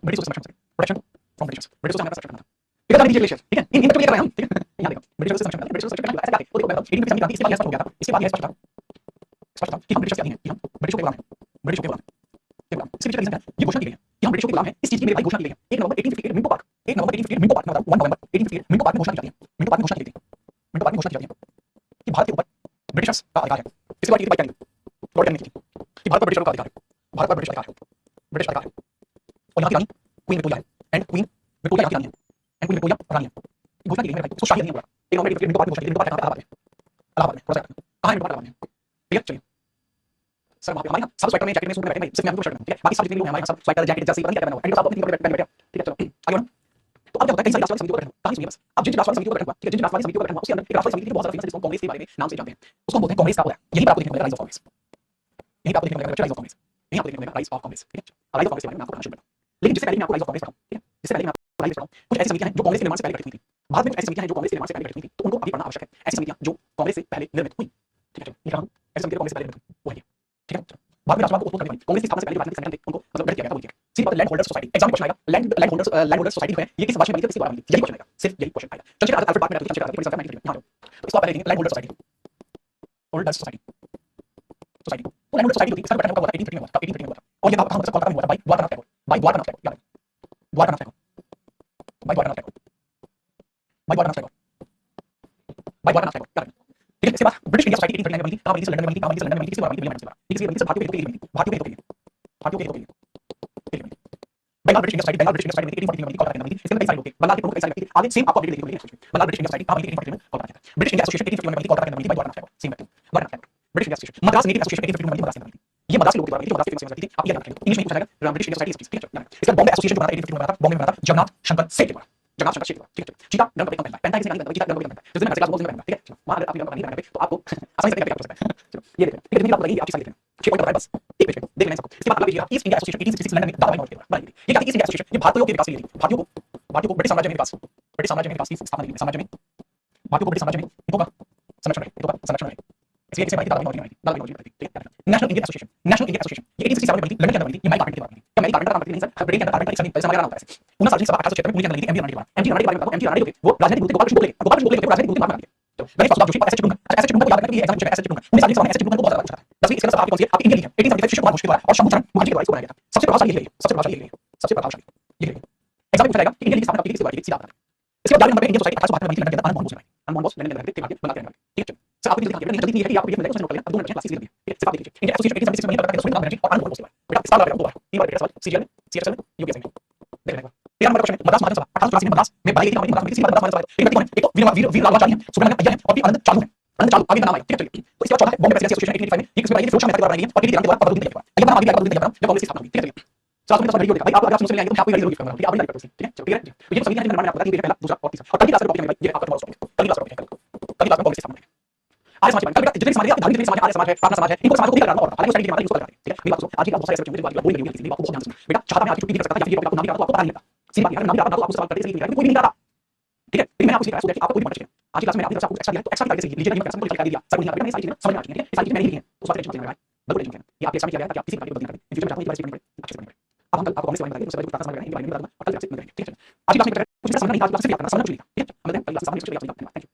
ब्रिटिशों से संरक्षण हो सके, प्रोटेक्शन फ्रॉम ब्रिटिश, ब्रिटिशों से हमारा संरक्षण करना था, ठीक है, नीचे ठीक है, इन तक लेकर आए हम, ठीक है, यहाँ देखो ब्रिटिशों से संरक्षण करना, ब्रिटिशों से संरक्षण करना ऐसा क्या है, वो देखो मैं 1857 की क्रांति इसके बाद यह स्पष्ट हो गया था, इसके बाद यह स्पष्ट था कि हम ब्रिटिश के अधीन हैं, कि हम ब्रिटिशों के गुलाम हैं, ब्रिटिशों के गुलाम हैं, इसके पीछे रीजन है, ये घोषणा की गई है कि हम ब्रिटिशों के गुलाम हैं, इस चीज की मेरे भाई घोषणा की गई है 1 नवंबर 1858 मिंटो पार्क, 1 नवंबर 1858 मिंटो पार्क में 1 नवंबर 1858 मिंटो पार्क में घोषणा की जाती है, मिंटो पार्क में घोषणा की गई थी, मिंटो पार्क में घोषणा की जाती है कि भारत के ऊपर ब्रिटिशर्स का अधिकार है, इसके बाद ये बात क्या निकली लॉर्ड कैनिंग की कि भारत पर ब्रिटिशरों का अधिकार है, भारत पर ब्रिटिश अधिकार है, ब्रिटिश अधिकार है, और यहाँ की रानी क्वीन विक्टोरिया है, एंड क्वीन विक्टोरिया यहाँ की रानी है, एंड क्वीन विक्टोरिया रानी है, घोषणा की गई है भाई, इसको शाही नहीं बोला, 1 नवंबर 1858 मिंटो पार्क में घोषणा की गई, मिंटो पार्क कहाँ पे, इलाहाबाद में, थोड़ा सा कहाँ है मिंटो पार्क, इलाहाबाद में, ठीक है, चलिए सर वहाँ पे हमारे सब स्वेटर में जैकेट में सूट में बैठे, सिर्फ मैं आपको शर्ट में, ठीक है, बाकी सब जितने लोग हैं हमारे सब स्वेटर जैकेट जैसे पता नहीं क्या पहना हुआ, एंड सब अपनी बैठ बैठे, ठीक है, चलो आगे बढ़ो, तो अब क्या होता है कई सारी राष्ट्रवादी समितियों को बैठा कहानी सुनिए बस, अब जिन राष्ट्रवादी समितियों को बैठा, ठीक है, जिन राष्ट्रवादी समितियों को बैठा उसके अंदर एक राष्ट्रवादी समिति बहुत ज्यादा फेमस है जिसको कांग्रेस के बारे में नाम से जानते हैं, उसको हम बोलते हैं कांग्रेस का उदय, यही पर आपको देखने को मिलेगा राइज ऑफ कांग्रेस, यही पर आपको देखने को मिलेगा राइज ऑफ कांग्रेस, यही आपको देखने को मिलेगा राइज ऑफ कांग्रेस, ठीक है, राइज ऑफ कांग्रेस के बारे में आपको बताना शुरू करता हूं, लेकिन जिससे पहले मैं आपको राइज ऑफ कांग्रेस बताऊं, ठीक है, जिससे पहले मैं आपको राइज बताऊं, कुछ ऐसी समितियां हैं जो कांग्रेस के निर्माण से पहले गठित हुई थी, भारत में कुछ ऐसी समितियां हैं जो कांग्रेस के निर्माण से पहले गठित हुई थी, तो उनको अभी पढ़ना आवश्यक है, ऐसी समितियां जो कांग्रेस से पहले निर्मित हुई, ठीक है, लिखा हूं ऐसी समितियां कांग्रेस से पहले निर्मित हुई, वो है, ठीक है, बाद में राष्ट्रवाद को उत्पन्न करने वाली कांग्रेस की स्थापना से पहले राजनीतिक संगठन थे, उनको मतलब गठित किया गया था, वो सीधी बात, लैंड होल्डर्स सोसाइटी, एग्जाम में क्वेश्चन आएगा, लैंड होल्डर्स सोसाइटी जो है ये किस वर्ष में बनी थी, किसके द्वारा बनी थी, यही क्वेश्चन आएगा, सिर्फ यही क्वेश्चन आएगा, चलिए अल्फ्रेड बार्क में चलिए चलिए यहाँ जाओ, तो इसको आप पहले देखेंगे land holders society, holders society, society, तो लैंड होल्डर्स सोसाइटी होती है, इसका गठन कब हुआ था 1830 में हुआ था, 1830 में हुआ था, और ये कहाँ से कोलकाता में हुआ था, बाय द्वारकानाथ टैगोर, बाय द्वारकानाथ टैगोर, याद रखो Dwarkanath Tagore, by Dwarkanath Tagore, by Dwarkanath Tagore, by Dwarkanath Tagore, याद रखो, ठीक है, इसके बाद ब्रिटिश इंडिया सोसाइटी 1839 में बनी थी, कहाँ बनी थी, लंदन में बनी थी, कहाँ बनी थी, लंदन में बनी थी, किसके द्वारा बनी थी, किसके बनी थी, भारतीयों के हितों के लिए बनी थी, भारतीयों के हितों के लिए, भारतीयों के हितों के लिए, Bengal British India Society, Bengal British India Society 1843 में बनी थी, कोलकाता में बनी थी, इसके अंदर कई सारे लोग थे, बंगाल के प्रमुख कई सारे व्यक्ति थे, आगे सेम आपको अपडेट देखने को मिलेगी, बंगाल ब्रिटिश इंडिया सोसाइटी कहाँ बनी थी 1843 में, कोलकाता में, ब्रिटिश इंडिया एसोसिएशन 1851 में बनी थी, कोलकाता में बनी थी, बाय द्वारकानाथ टैगोर, सेम व्यक्ति, Dwarkanath Tagore, British India association, Madras native association 1851 में बनी थी, मद्रास में बनी थी, ये मद्रास के लोग थे जो मद्रास के फेमस सोसाइटी थी, आप ये याद रखेंगे, इंग्लिश में पूछा जाएगा ब्रिटिश इंडिया सोसाइटी, ठीक है, इसका बॉम्बे एसोसिएशन जो बना था 1851 में बना था, बॉम्बे में बना था जगन्नाथ शंकर सेठ के द्वारा, जगन्नाथ शंकर सेठ के द्वारा, ठीक है, चीता रंग कपड़े कम पहनता है, किसी का चीता रंग कपड़े कम पहनता है, जिस दिन मैं क्लास में पहनता, ठीक है, वहां अगर आप रंग नहीं पहनते तो आपको आसानी से तरीके कर सकते हैं, चलो ये देखिए, ठीक है, जितनी आपको लगेगी आप चीज लिखें, 6 पॉइंट बताए बस एक पेज पे देख लेना सबको, इसके बाद अगला page east India association 1866 London में दादा भाई नौरोजी के द्वारा बनाई गई, ये क्या थी ईस्ट इंडिया एसोसिएशन, ये भारतीयों के विकास के लिए थी, भारतीयों को ब्रिटिश साम्राज्य में विकास, ब्रिटिश साम्राज्य में विकास की स्थापना की, साम्राज्य में भारतीयों को ब्रिटिश साम्राज्य में हितों का संरक्षण रहे, हितों का संरक्षण रहे, इसलिए इसे दादा भाई नौरोजी बनाई थी, दादा भाई नौरोजी बनाई थी, ठीक है, national Indian association, national Indian association ये 1867 में बनी थी, लंदन के अंदर बनी थी, ये माइक कार्पेंटर के द्वारा बनी थी, क्या माइक कार्पेंटर का मतलब नहीं सर, ब्रिटेन के अंदर कार्पेंटर एक सभी समाज का नाम होता है, उन्हें सार्वजनिक सभा 1876 में उन्हीं के अंदर बनी थी, एमजी राणी के द्वारा, एमजी राणी के बारे में बताऊं, एमजी राणी जो थे वो राजनीतिक दूत थे, गोपाल कृष्ण गोखले, गोपाल कृष्ण गोखले थे राजनीतिक दूत महात्मा गांधी, तो गणेश प्रसाद जोशी और एस एच डुंगन, अच्छा एस एच डुंगन को याद रखना कि ये एग्जाम में एस एच डुंगन, उन्हें सार्वजनिक सभा में एस एच डुंगन को बहुत ज्यादा पूछा था, 10वीं इसके अंदर आपकी कौन सी है, आपकी इंडियन लीग है 1875 शिशु कुमार घोष के द्वारा और शंभू चरण मुखर्जी के द्वारा इसको बनाया गया था, सबसे प्रभावशाली यही है, सबसे प्रभावशाली यही है, सबसे प्रभावशाली यही है, एग्जाम में पूछा जाएगा कि इंडियन लीग स्थापना कब की थी, किसके द्वारा की थी, सीधा बता, इसके बाद 11 नंबर पे इंडियन सोसाइटी 1872 में बनी थी, लंदन के अंदर, अनमोहन बोस ने बनाई, ठीक है, मनमोहन बोस लंदन के अंदर थे, ठीक है, बना के, ठीक है, सर आपको दिखा दिया, ये है कि आपको पीडीएफ मिल जाएगा, उसमें नोट कर लेना। अब 2 मिनट बचे, क्लास सीरीज है, ठीक है? सिर्फ आप देखिए इंडियन एसोसिएशन 1876 में बताता है सोनिया बनर्जी और आनंद बनर्जी के बारे में। बेटा स्टार लगा दो बार, 3 बार बेटा सवाल सीजीएल में, सीएचएल में, यूपीएससी में। देख लेना। 13 नंबर क्वेश्चन है, मद्रास महाजन सभा 1884 में मद्रास में बनाई गई थी, मद्रास में किसी मद्रास महाजन सभा। लेकिन कौन है? एक तो वीर लालवाचार्य है, सुब्रमण्यम अय्यर है और भी आनंद चालू है। आनंद चालू आगे का नाम आएगा, ठीक है? चलिए तो इसके बाद चौथा है बॉम्बे प्रेसिडेंसी एसोसिएशन 1885 में, ये किसमें बनाई गई? फिरोज शाह मेहता द्वारा बनाई गई है और केडी राम के द्वारा अब्दुल के द्वारा। ये नाम आगे अब्दुल के द्वारा जब कांग्रेस की स्थापना हुई, ठीक है? चलिए साथ में वीडियो देखा भाई, आप अगर आप मुझसे मिलने आएंगे तो मैं आपको गाड़ी जरूर गिफ्ट करूंगा, ठीक है? आप नहीं करते, ठीक है? चलो क्लियर है? तो ये सभी निर्माण में आपको बताया कि पहला, दूसरा और तीसरा और कल की क्लास में टॉपिक है भाई, ये आपका टॉपिक है, कल की क्लास में टॉपिक है, कल की क्लास में कांग्रेस की स्थापना है। आर्य समाज के बारे में जितने समाज है, धार्मिक जितने समाज है, आर्य समाज है, प्रार्थना समाज है, इनको समाज को भी करना और हालांकि उसका हमारे यूज करते हैं, ठीक है? मेरी बात सुनो, आज की क्लास बहुत सारे सब्जेक्ट मुझे बात बोल रही है, आपको बहुत ध्यान सुनो बेटा। चाहता मैं आज छुट्टी भी कर सकता था या फिर ये टॉपिक आपको नाम नहीं आता तो आपको पता नहीं लगता, सीधी बात है, नाम नहीं आता तो आपको सवाल करते से कोई भी नहीं आता, ठीक है? लेकिन मैंने आपको सिखाया सो आपको कोई भी पढ़ना चाहिए। आज की क्लास में आपने आपको एक्स्ट्रा दिया तो एक्स्ट्रा की से लीजिए, नहीं मैं समझ दिया सब नहीं आता, ये सारी चीजें समझ में आनी चाहिए, ये सारी चीजें मैंने ही ली हैं, उस बात टेंशन मत लेना भाई, बिल्कुल टेंशन मत लेना। ये आपके एक्स्ट्रा किया गया ताकि आप किसी प्रकार की गलती ना करें, इन फ्यूचर में चाहता हूं ये वाली चीजें अच्छे से पढ़ें। अब हम कल आपको कांग्रेस के बारे में बताएंगे, उससे पहले प्रार्थना समाज के बारे में बताऊंगा और कल आपसे मिलेंगे, ठीक है? आज की क्लास में कुछ समझना नहीं, आज क्लास सिर्फ याद करना, समझना कुछ नहीं, ठीक है? हम मिलते हैं कल क्लास में, नेक्स्ट क्लास में। Thank you.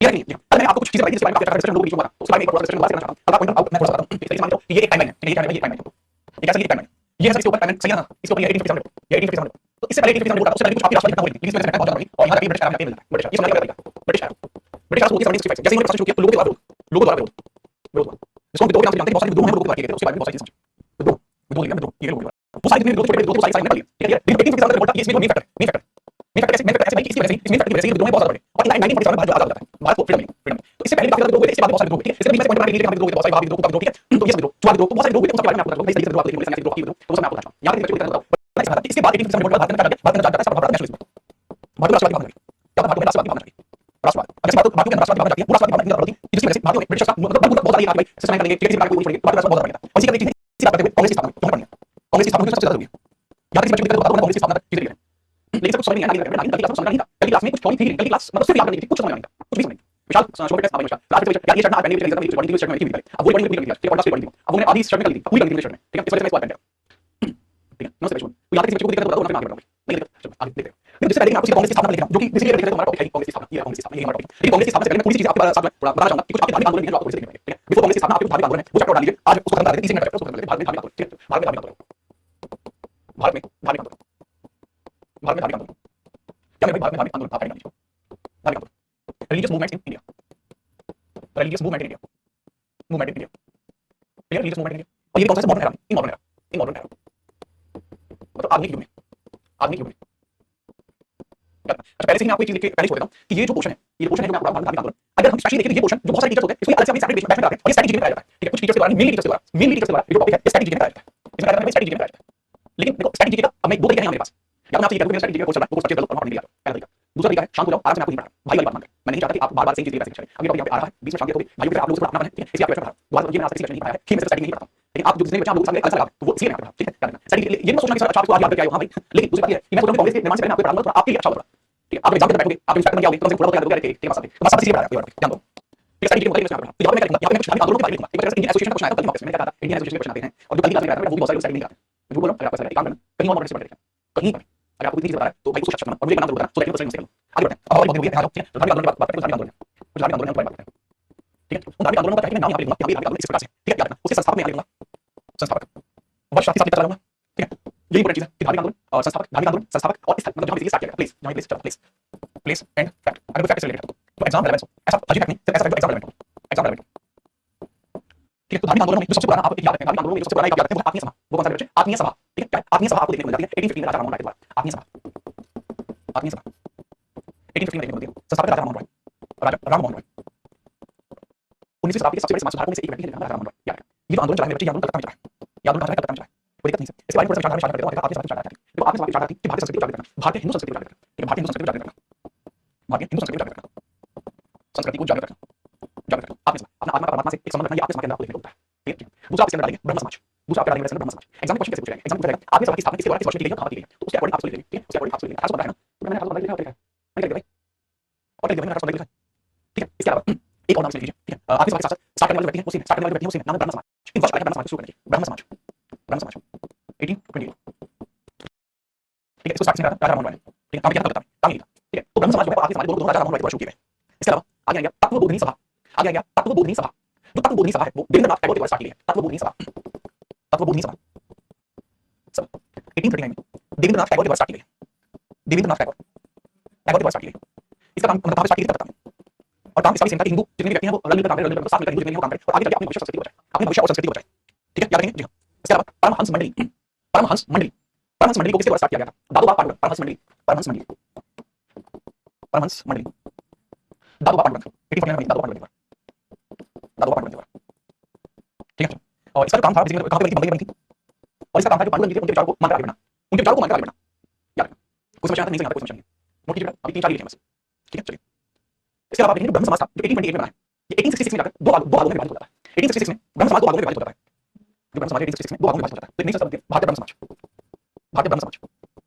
ये नहीं है। अब मैंने आपको कुछ चीजें बताई जिसके बारे में आप डिस्कशन लोग बीच में हुआ था, उसके बारे में एक और डिस्कशन बात करना चाहता हूं। अगला पॉइंट अब मैं थोड़ा सा बताता हूं, जैसे मान लो ये एक टाइमलाइन है, ये टाइमलाइन, ये टाइमलाइन ये कैसा, ये टाइमलाइन ये है सर, इसके ऊपर टाइमलाइन सही है ना? इसके ऊपर ये 1857 ये 1857 तो इससे पहले 1857 बोला, उससे पहले कुछ आपकी राष्ट्रवादी खत्म हो गई, लेकिन इसमें से बहुत ज्यादा बड़ी और यहां जाके ब्रिटिश आर्मी मिलता है, ब्रिटिश ये समझ में आएगा, ब्रिटिश आर्मी होती है 1765 जैसे इन्होंने शुरू किया तो लोगों के द्वारा विरोध जिसको हम विद्रोह के नाम से जानते हैं, बहुत सारे विद्रोह हैं, लोगों के द्वारा किए गए थे, उसके बारे में बहुत सारी चीजें समझो। विद्रोह विद्रोह लिया विद्रोह ये लोगों के द्वारा वो सारे जितने विद्रोह छोटे विद्रोह सारी सारी निकाल लिए, ठीक है? लेकिन 1857 का रिवोल्ट ये इसमें जो main factor main factor main factor कैसे मेन फैक्टर ऐसे भाई कि इसकी वजह से इस मेन फैक्टर की वजह से ये विद्रोह में बहुत ज्यादा बढ़े और 1947 में भारत जो आजाद हो जाता है, भारत को फ्रीडम फ्रीडम। तो इससे पहले काफी ज्यादा विद्रोह हुए थे, इसके बाद बहुत सारे विद्रोह हुए, ठीक है? इसके बीच में से पॉइंट बनाने के लिए हम विद्रोह हुए, बहुत सारे विद्रोह का विद्रोह, ठीक है? तो ये सब विद्रोह चुनाव विद्रोह तो बहुत सारे विद्रोह हुए थे, उसके बारे में आपको बताऊंगा, इस तरीके से विद्रोह आपको देखिए, विद्रोह की विद्रोह तो सब मैं आपको बताऊंगा। यहां पे बच्चों को बताता हूं इसके बाद 1857 रिवोल्ट भारत में क्या भारत में जाता है सब भारत नेशनलिज्म, भारत राष्ट्रवादी भावना क्या भारत में राष्ट्रवादी भावना राष्ट्रवाद अब जैसे भारत के राष्ट्रवादी भावना जाती है, वो राष्ट्रवादी भावना इनका प्रति जिसकी वजह से भारतीयों में ब्रिटिश का मतलब बहुत सारी भाई सिस्टम करेंगे, ठीक है? किसी प्रकार की कोई छोड़ेंगे, भारत का बहुत बड़ा और इसी का एक चीज है, इसी बात पे कांग्रेस की स्थापना क्यों पड़नी है, कांग्रेस की स्थापना सबसे ज्यादा जरूरी है। यहां किसी बच्चे को बताता हूं कांग्रेस की स्थापना चीजें लिख रहे हैं, लेकिन सब समझ नहीं आया, कल की क्लास में समझ नहीं था, कल की क्लास में कुछ थोड़ी थी, कल की क्लास मतलब सिर्फ याद करनी थी, कुछ समझ नहीं था, कुछ भी समझ नहीं। विशाल शोभा के स्थापना विशाल लास्ट में यार ये शर्ट ना पहनने के लिए मेरी बॉडी शर्ट में थी, अब वो बॉडी निकल गया, ठीक है? और बॉडी अब उन्हें आधी शर्ट में कर दी, पूरी कर दी शर्ट में, ठीक है? इस वजह से मैं इसको पहन लिया, ठीक है? नमस्ते बच्चों, तो यहां किसी बच्चे को दिक्कत बताओ, मैं आगे बढ़ाऊंगा, नहीं दिक्कत चलो आगे देखते हैं। लेकिन जिससे पहले मैं आपको कांग्रेस की स्थापना लिख रहा हूं, जो कि बेसिकली देख रहे हो हमारा टॉपिक है कांग्रेस की स्थापना, ये कांग्रेस की स्थापना, ये हमारा टॉपिक है। लेकिन कांग्रेस की स्थापना से पहले मैं पूरी चीजें आपके साथ में थोड़ा बताना चाहूंगा कि कुछ आपके धार्मिक आंदोलन हैं जो आपको इससे देखने, ठीक है? बिफोर कांग्रेस की स्थापना आपके धार्मिक आंदोलन है, वो चैप्टर डाल लीजिए, आज उसको खत्म कर देते हैं, 30 मिनट चैप्टर उसको खत्म कर देते हैं, भारत में धार्मिक आंदोलन, ठीक है? भारत में धार्मिक आंदोलन, भारत में धार्मिक आंदोलन, भारत में धार्मिक आंदोलन क्या मेरे भाई भारत में धार्मिक आंदोलन आप धार्मिक आंदोलन religious movements in India, religious movement in India, movement in India, clear? Religious movement in India और ये कौन सा modern era, in modern era, in modern era मतलब आधुनिक युग में, आधुनिक युग में अच्छा पहले से ही मैं आपको एक चीज लिख के पहले छोड़ देता हूं कि ये जो पोर्शन है, ये पोर्शन है जो मैं आपको बताऊंगा धार्मिक आंदोलन, अगर हम स्पेशली देखें तो ये पोर्शन जो बहुत सारे टीचर्स होते हैं इसको अलग से अपने सेपरेट बैच में डालते हैं और ये स्ट्रैटेजी में पढ़ाया जाता है, ठीक है? कुछ टीचर्स के द्वारा मेनली टीचर्स के द्वारा ये जो टॉपिक है ये स्ट्रैटेजी में पढ़ाया जाता है, इसमें क्या स्ट्रैटेजी में पढ़ाया जाता है। लेकिन देखो स्ट्रैटेजी का अब मैं दो तरीके हैं हमारे पास, या तो मैं आपसे ये कहूं कि स्ट्रैटेजी का कोर्स चल रहा है, वो कोर्स डेवलप करना पड़ेगा, पहला तरीका। दूसरा तरीका है शांत हो जाओ, आराम से मैं आपको नहीं पढ़ा भाई वाली बात मान मैं नहीं चाहता कि आप बार-बार सेम चीज के पैसे चले, अभी टॉपिक यहां पे आ रहा है, बीच में शांत हो गई भाइयों के आप लोगों से अपना है, ठीक है? इसी आप क्वेश्चन पढ़ा दोबारा ये मैं आज तक सेक्शन नहीं पढ़ाया है, ठीक है? मैं स्ट्रैटेजी नहीं पढ़ाता लेकिन आप जो जितने बच्चे आप लोगों के सामने अलग लगा तो वो इसी में पढ़ा, ठीक है? याद रखना स्ट्रैटेजी ये मत सोचना कि सर आपको आज याद करके आए हो, हां भाई, लेकिन दूसरी बात ये है कि मैं सोच रहा हूं कांग्रेस के निर्माण से पहले आपको पढ़ाऊंगा तो आपके लिए अच्छा होगा, ठीक है? आप एग्जाम में बैठोगे आप इंस्पेक्टर बन जाओगे तो कम से थोड़ा बहुत याद होगा, ठीक है? बस आप इसी पढ़ा रहे हो, ध्यान दो ठीक है, सारी डिटेल बताइए, तो यहाँ पे मैं क्या लिखूंगा, यहाँ पे मैं कुछ धार्मिक आंदोलन के बारे में लिखूंगा। एक बार इंडियन एसोसिएशन का क्वेश्चन आया था, मैंने क्या कहा था, इंडियन एसोसिएशन क्वेश्चन आते हैं और जो कल की क्लास में वो भी बहुत सारे लोग सेटिंग नहीं करते। मैं बोल रहा हूँ, अगर आपको काम करना कहीं और मॉडरेट से पढ़ लेते हैं, कहीं पर अगर आपको कोई चीज बता रहा है तो भाई उसको सच और मुझे एक नाम जरूर बताना, सो दैट मैं सही आगे बढ़ते हैं। अब हमारी बहुत हो गई है, ठीक है, धार्मिक आंदोलन की बात करते हैं, धार्मिक आंदोलन कुछ धार्मिक आंदोलन के बारे में बात करते हैं। ठीक है, उन धार्मिक आंदोलनों का क्या है, मैं नाम यहाँ पे लिखूंगा, यहाँ पे धार्मिक आंदोलन इस प्रकार से, ठीक है, याद रखना, उसके संस्थापक में यहाँ लिखूंगा, संस्थापक वर्ष के साथ चला जाऊंगा, ठीक है, यही इंपॉर्टेंट चीज है कि धार्मिक आंदोलन और संस्थापक, धार्मिक आंदोलन संस्थापक और स्थल, मतलब जहाँ पे स्टार्ट किया गया, प्लेस, जहाँ प्लेस चला, प्लेस प्लेस एंड फैक्ट, अगर कोई फैक्ट से रिलेटेड तो एग्जाम रेलेवेंस हो, ऐसा फर्जी फैक्ट नहीं, सिर्फ ऐसा एग्जाम रेलेवेंट हो, एग्जाम रेलेवेंट हो, ठीक है। तो धार्मिक आंदोलन में जो सबसे पुराना आप एक याद रखें, धार्मिक आंदोलन में जो सबसे पुराना एक याद रखें वो आत्मीय सभा, वो कौन सा बच्चे, आत्मीय सभा, ठीक है, क्या आत्मीय सभा आपको देखने को मिल जाती है 1815 राजा राममोहन राय के द्वारा, आत्मीय सभा, आत्मीय सभा 1815 में देखने को मिलती है, संस्थापक राजा राममोहन राय, राजा राममोहन राय 19वीं शताब्दी के सबसे बड़े समाज सुधारकों में से एक व्यक्ति है राजा राममोहन राय, याद रखें। ये जो आंदोलन चला है मेरे बच्चे, ये आंदोलन कलकत्ता में चला है, ये आंदोलन कलकत्ता में चला है, कोई दिक्कत नहीं है, इसके बारे में थोड़ा सा विचार करते हैं, आत्मीय सभा की विचार करते हैं। देखो आत्मीय सभा की विचार करती है कि भारतीय संस्कृति को जागृत करना, भारतीय हिंदू संस्कृति को जागृत करना, ठीक है, भारतीय हिंदू संस्कृति को जागृत करना, भारतीय हिंदू संस्कृति को जागृत करना, संस्कृति को जागृत करना, जागृत करना, आत्मीय सभा अपना आत्मा का परमात्मा से एक संबंध रखना, ये आत्मीय सभा के अंदर आपको देखने को मिलता है, ठीक है। दूसरा आप इसके अंदर डालेंगे ब्रह्म समाज, दूसरा आप डालेंगे ब्रह्म समाज, एग्जाम में क्वेश्चन कैसे पूछेगा, एग्जाम में पूछेगा आत्मीय सभा की स्थापना किसके द्वारा किस वर्ष में की गई है, कहां पर की गई है, तो उसके अकॉर्डिंग आपको लिखेंगे, ठीक है, उसके अकॉर्डिंग आपको लिखेंगे, 1815 है ना, तो मैंने 1815 लिखा है, मैंने लिख दिया भाई, और लिख दिया मैंने 1815 लिखा है, ठीक है। इसके अलावा एक और नाम से लिखिए, ठीक है, आत्मीय सभा के साथ स्टार्ट करने वाले व्यक्ति हैं उसी में, स्टार्ट करने वाले व्यक्ति हैं उसी में, नाम है ब्रह्म समाज, इन वर्ष ब्रह्म समाज शुरू करेंगे, ब्रह्म समाज, ब्रह्म समाज 1828, ठीक है, इसको स्टार्ट से राजा राममोहन राय ने, ठीक है, काम किया था कलकत्ता में, काम नहीं था, ठीक है। तो ब्रह्म समाज जो है आत्मीय समाज दोनों राजा राममोहन राय के द्वारा शुरू किए गए। इसके अलावा आगे आ गया तत्वबोधिनी सभा, आगे आ गया तत्वबोधिनी सभा, जो तत्वबोधिनी सभा है वो देवेंद्रनाथ टैगोर के द्वारा स्टार्ट की गई है, तत्वबोधिनी सभा, तत्वबोधिनी सभा 1839 में देवेंद्रनाथ टैगोर के द्वारा स्टार्ट की गई है, देवेंद्रनाथ टैगोर टैगोर के द्वारा स्टार्ट की गई है। इसका काम मतलब कहाँ पे स्टार्ट की गई कलकत्ता में, और काम इसका भी सेम था कि हिंदू जितने भी व्यक्ति हैं वो रल मिलकर काम करें, रल मिलकर साथ मिलकर हिंदू जितने भी वो काम करें और आगे जाके अपनी भविष्य संस्कृति को बचाएं, अपनी भविष्य और संस्कृति को बचाएं, ठीक है, याद रखेंगे जी हाँ। इसके अलावा परमहंस मंडली, परमहंस मंडली, परमहंस मंडली को किसके द्वारा स्टार्ट किया गया था, दादोबा पांडुरंग, परमहंस मंडली, परमहंस मंडली, परमहंस मंडली, दादोबा पांडुरंग 1849 में दादोबा पांडुरंग के द्वारा, दादोबा पांडुरंग के द्वारा, ठीक है। और इसका जो काम था बेसिकली कहाँ पे बनी थी, बंबई में बनी थी, और इसका काम था जो पांडुरंग जी थे उनके विचारों को मानकर आगे बढ़ना, उनके विचारों को मानकर आगे बढ़ना, याद रखना, कोई समस्या आता नहीं, कोई समस्या नहीं, नोट कीजिएगा, अभी 3-4 लिखेंगे बस, ठीक है, चलिए। इसके अलावा देखिए ब्रह्म समाज था जो 1828 में बना है, ये 1866 में जाकर दो भागों में विभाजित हो जाता है, 1866 में ब्रह्म समाज दो भागों में विभाजित हो जाता है, जो ब्रह्म समाज 1866 में दो भागों में विभाजित हो जाता है, तो एक नई संस्था बनती है भारतीय ब्रह्म समाज, भारतीय ब्रह्म समाज,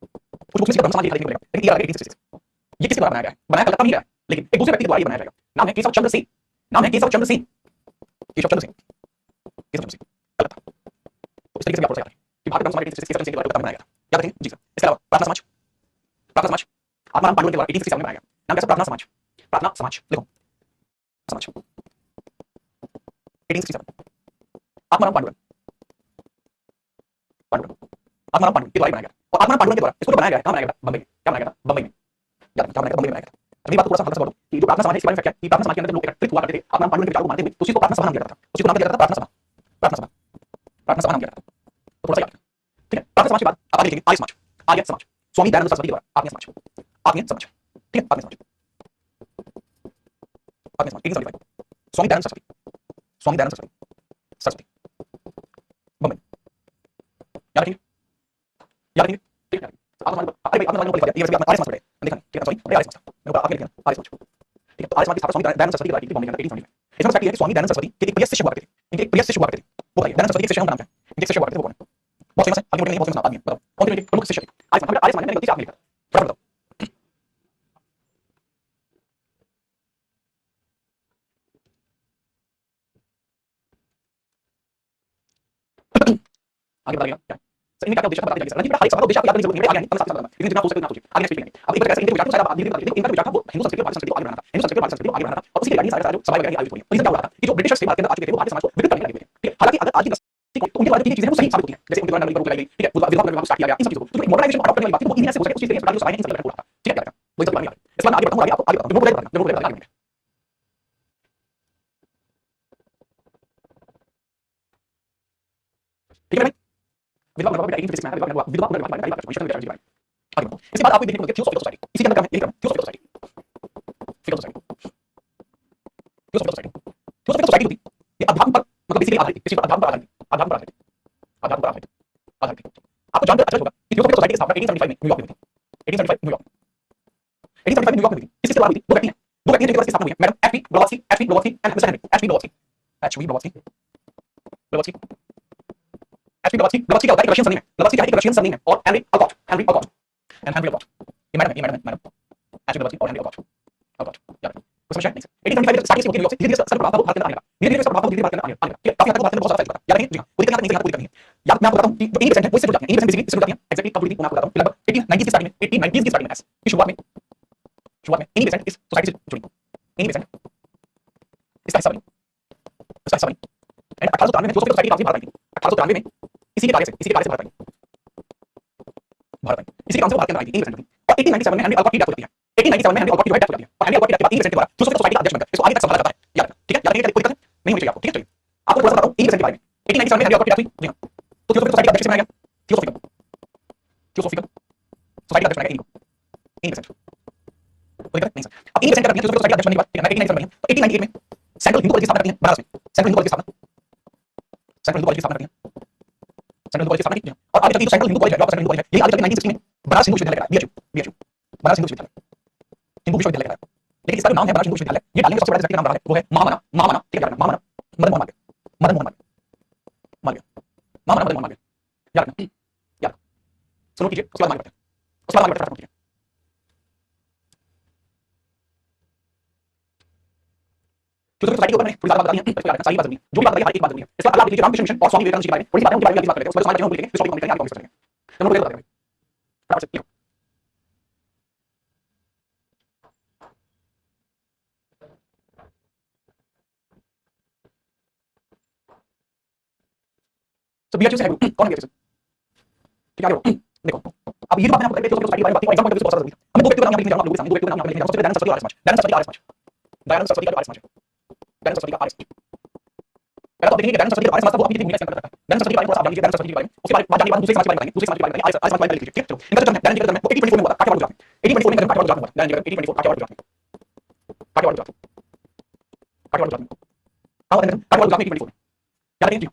कुछ बुक्स में ब्रह्म समाज लिखा देखने को मिलेगा, लेकिन ये 1866 ये किसके द्वारा बनाया गया है, बनाया कलकत्ता में ही गया है, लेकिन एक दूसरे व्यक्ति के द्वारा ये बनाया जाएगा, नाम है केशव चंद्र सेन, नाम है केशव चंद्र सेन, केशव चंद्र सेन, केशव चंद्र सेन, कलकत्ता। तो इस तरीके से आप पढ़ सकते हैं कि भारतीय ब्रह्म समाज 1866 केशव चंद्र सेन के द्वारा कलकत्ता में बनाया गया था, याद रखेंगे जी सर। इसके अलावा प्रार्थना समाज, प्रार्थना समाज आत्माराम पांडुरंग के द्वारा 1867 में बनाया गया, नाम कैसा, प्रार्थना समाज, प्रार्थना समाज लिखो, समाज 1867 आत्माराम पांडुरंग, पांडुरंग आत्माराम पांडुरंग के द्वारा बनाया गया, और आत्माराम पांडुरंग के द्वारा इसको बनाया गया है, कहाँ बनाया गया था, बंबई में, क्या बनाया गया था, बंबई में, याद रखना, क्या बनाया गया था, बंबई में बनाया गया था। अगली बात थोड़ा सा हल्का सा बोलो कि जो प्रार्थना समाज है इसके बारे में क्या है कि प्रार्थना समाज के अंदर लोग एकत्रित हुआ करते थे आत्माराम पांडुरंग के विचारों को मानते हुए, तो उसी को प्रार्थना सभा नाम दिया जाता था, उसी को नाम दिया जाता था प्रार्थना सभा, प्रार्थना सभा, प्रार्थना सभा नाम दिया जाता था, तो थोड़ा सा याद रखना, ठीक है। प्रार्थना समाज के बाद आप आगे लिखेंगे आर्य समाज, आर्य समाज स्वामी दयानंद सरस्वती के द्वारा आर्य समाज, आर्य समाज, ठीक है, आर्य समाज, आर्य समाज 1875 स्वामी दयानंद सरस्वती, स्वामी दयानंद सरस्वती, सरस्वती बंबई, याद रखेंगे, याद रखेंगे, ठीक है। अरे भाई आपने लिखा दिया, ये वैसे भी आपने आर्य समाज पढ़े, देखा नहीं, ठीक है, सॉरी आर्य समाज था, मैं ऊपर आगे लिखा आर्य समाज, ठीक है। तो आर्य समाज की स्थापना स्वामी दयानंद सरस्वती के द्वारा की थी बॉम्बे के अंदर 1875 में। इसमें फैक्ट ये है कि स्वामी दयानंद सरस्वती के एक प्रिय शिष्य हुआ करते थे, इनके एक प्रिय शिष्य हुआ करते थे, वो बताइए दयानंद सरस्वती के शिष्य का नाम क्या है, इनके शिष्य हुआ करते थे वो कौन है, बहुत फेमस है, आगे बढ़ेंगे, बहुत फेमस आदमी है, बताओ कौन थे इनके प्रमुख शिष्य थे, आर्य समाज ने गलती से आपने लिखा, फटाफट बताओ। आगे बताइएगा क्या है सर, इनका क्या उद्देश्य था, बता दीजिए सर, हर एक सवाल का उद्देश्य आपको याद करने की जरूरत नहीं है, आगे आएंगे तब साथ लेकिन जितना हो सके उतना सोचिए, आगे नेक्स्ट लिखेंगे। अब एक बार कैसे इनके विचार को शायद आप धीरे धीरे बता, इनका विचार था वो हिंदू संस्कृति और भारतीय संस्कृति को आगे बढ़ाना था, हिंदू संस्कृति और भारतीय संस्कृति को आगे बढ़ाना था, और उसके लिए सारे जो सभा वगैरह आयोजित हुई है। तो इससे क्या हो रहा था कि जो ब्रिटिशर्स थे भारत के अंदर आ चुके थे वो भारतीय समाज को विकृत करने लगे थे, ठीक है। हालांकि अगर आज की दृष्टि तो उनके द्वारा जो चीजें हैं वो सही साबित होती हैं, जैसे उनके द्वारा नली पर रोक लगाई गई, ठीक है, विधवा विवाह को स्टार्ट किया गया, इन सब चीजों को तो मॉडर्नाइजेशन अडॉप्ट करने वाली बात थी, वो इन्हीं से हो सके, उस चीज के लिए सरकार जो सभाएं हैं इन सब का रहा था, ठीक है, क्या वो सब बात इस बार आगे बढ़ूंगा, आगे आपको आगे बताऊंगा, डेमोक्रेट बताऊंगा, आगे ठीक है भाई। विधवा पुनर्विवाह 1856 में आया, विधवा पुनर्विवाह के बारे में बात करेंगे, विधवा पुनर्विवाह के बारे में आगे बढ़ो। इसके बाद आपको देखने को मिलेगा थियोसॉफिकल सोसाइटी, इसी के अंदर क्या है, यही क्रम theosophical society, theosophical society, theosophical society, theosophical society होती है ये अध्यात्म पर मतलब बेसिकली आधारित, किसी पर अध्यात्म पर आधारित, अध्यात्म पर आधारित, अध्यात्म पर आधारित, आधारित। आपको जानकर अच्छा होगा कि थियोसॉफिकल सोसाइटी की स्थापना 1875 में न्यूयॉर्क में हुई थी, 1875 न्यूयॉर्क, 1875 न्यूयॉर्क में हुई थी। किसके द्वारा हुई थी, दो व्यक्ति हैं, दो व्यक्ति हैं जिनके द्वारा इसकी स्थापना हुई है, madam FP Blavatsky, FP Blavatsky and mister Henry, FP Blavatsky, HV Blavatsky, Blavatsky, HP Blavatsky, Blavatsky क्या होता है, एक रशियन सरनेम है, ब्लॉवत्स्की क्या है, एक रशियन सरनेम है, और हेनरी अलकॉट, हेनरी अलकॉट एंड हेनरी अलकॉट, ये मैडम है, मैडम एचपी ब्लॉवत्स्की और हेनरी अलकॉट, अलकॉट, याद रखो। कुछ समझ आया नहीं सर। 1925 में स्टार्टिंग से न्यूयॉर्क से धीरे-धीरे सर प्रभाव भारत के अंदर आने लगा। धीरे-धीरे सर प्रभाव धीरे-धीरे भारत के अंदर आने लगा। ठीक है, काफी हद तक भारत में बहुत ज्यादा फैल चुका है। याद रखें जी हां, पूरी तरीके से पूरी करनी है। याद मैं आपको बताता हूं कि जो 80% है वो इससे जुड़ जाते हैं। 80% बेसिकली इससे जुड़ जाती हैं। एक्जेक्टली कब जुड़ी थी मैं आपको बताता हूं। लगभग 1890 की स्टार्टिंग में 1890 की स्टार्टिंग में की शुरुआत में 80% इस सोसाइटी से जुड़ी। 80% इसका हिस्सा बनी। इसका हिस्सा बनी। एंड 1893 में जो सोसाइटी काफी भारत आई थी। 1893 में इसी के कार्य से भारत आई। भारत आई। इसी के काम से भारत के अंदर आई थी 80% थी। और 1897 में हेनरी अल्कोट की डेथ हो जाती है। 1897 में हेनरी अल्कोट की डेथ हो जाती है। और हेनरी अल्कोट की डेथ के बाद 80% के बाद जो सोसाइटी का अध्यक्ष बनकर इसको आगे तक संभाला जाता है। याद रखना, ठीक है? याद रखिए, कोई दिक्कत नहीं होनी चाहिए आपको। ठीक है, चलिए आपको थोड़ा सा बताता हूं 80% के बारे में। 1897 में हेनरी अल्कोट की डेथ हुई। जी हां, तो थियोसॉफिकल सोसाइटी का अध्यक्ष बनाया गया। थियोसॉफिकल थियोसॉफिकल सोसाइटी का अध्यक्ष बनाया गया इनको। 80% कोई दिक्कत नहीं सर। अब 80% कर दिया थियोसॉफिकल सोसाइटी का अध्यक्ष बनने के बाद, ठीक है? 1997 बनी है। तो 1898 में सेंट्रल हिंदू कॉलेज की स्थापना करती है बनारस में। सेंट्रल हिंदू कॉलेज की स्थापना करती है। सेंट्रल हिंदू कॉलेज की स्थापना की है। और आगे चल के जो सेंट्रल हिंदू कॉलेज है, जो सेंट्रल हिंदू कॉलेज है, यही आगे चल के 1960 में बनारस हिंदू विश्वविद्यालय कहलाया। बीएचयू बनारस हिंदू विश्वविद्यालय, हिंदू विश्वविद्यालय कहलाया। लेकिन इसका जो नाम है बनारस हिंदू विश्वविद्यालय, ये डालने का सबसे बड़ा व्यक्ति का नाम रहा है, वो है महामना। महामना, ठीक है? महामना मदन मोहन मालवीय। मदन मोहन मालवीय। महामना मदन मोहन मालवीय। याद रखना, याद सुनो कीजिए, उसके बाद आगे बढ़ते हैं। उसके बाद आगे बढ़ते हैं, कीजिए। थियोसॉफिकल सोसाइटी के ऊपर मैंने थोड़ी ज्यादा बात बताई है, इसको याद रखना, सारी बात जरूरी है। जो भी बात बताई हर एक बात जरूरी है। इसके बाद अगला आप लीजिए रामकृष्ण मिशन और स्वामी विवेकानंद जी के बारे में। थोड़ी सी बातें उनके बारे में अभी बात करेंगे। उसके बाद समाज भूल लेंगे, फिर टॉपिक कंप्लीट करेंगे, आगे चलेंगे। हम लोग बताते हैं फटाफट से। तो बीएचयू से है ग्रुप, कौन है बीएचयू से? ठीक है, आगे बढ़ो। देखो अब ये जो बातें आपको बताई थियोसॉफिकल सोसाइटी के बारे में बात की, एग्जाम पॉइंट ऑफ व्यू से बहुत ज्यादा जरूरी है। हमें दो व्यक्ति का नाम यहाँ पे लिखने जा रहा हूं, आप लोगों के सामने दो व्यक्ति का नाम यहाँ पे लिखने जा रहा हूं। सबसे पहले दयानंद सरस्वती और आर्य समाज। दयानंद सरस्वती का आर्य समाज है। दयानंद सरस्वती का आर्य समाज है। दयानंद सरस्वती का आर्य समाज। पहले तो देखेंगे दयानंद सरस्वती का आर्य समाज वो अपनी कितनी भूमिका इसके अंदर करता है। दयानंद सरस्वती के बारे में थोड़ा सा जान लीजिए, दयानंद सरस्वती के बारे में। उसके बाद जाने के बाद दूसरे समाज के बारे में बताएंगे, दूसरे समाज के बारे में बताएंगे, आर्य समाज के बारे में लिखिए। ठीक है, चलो इनका जो जन्म है, दयानंद जी का जन्म है वो 1824 में हुआ था काठियावाड़ गुजरात में। 1824 में जन्म काठियावाड़ गुजरात में हुआ। दयानंद जी का 1824 काठियावाड़ गुजरात में। काठियावाड़ गुजरात में। काठियावाड़ गुजरात में। हाँ, काठियावाड़ गुजरात में 1824 में। याद रखिए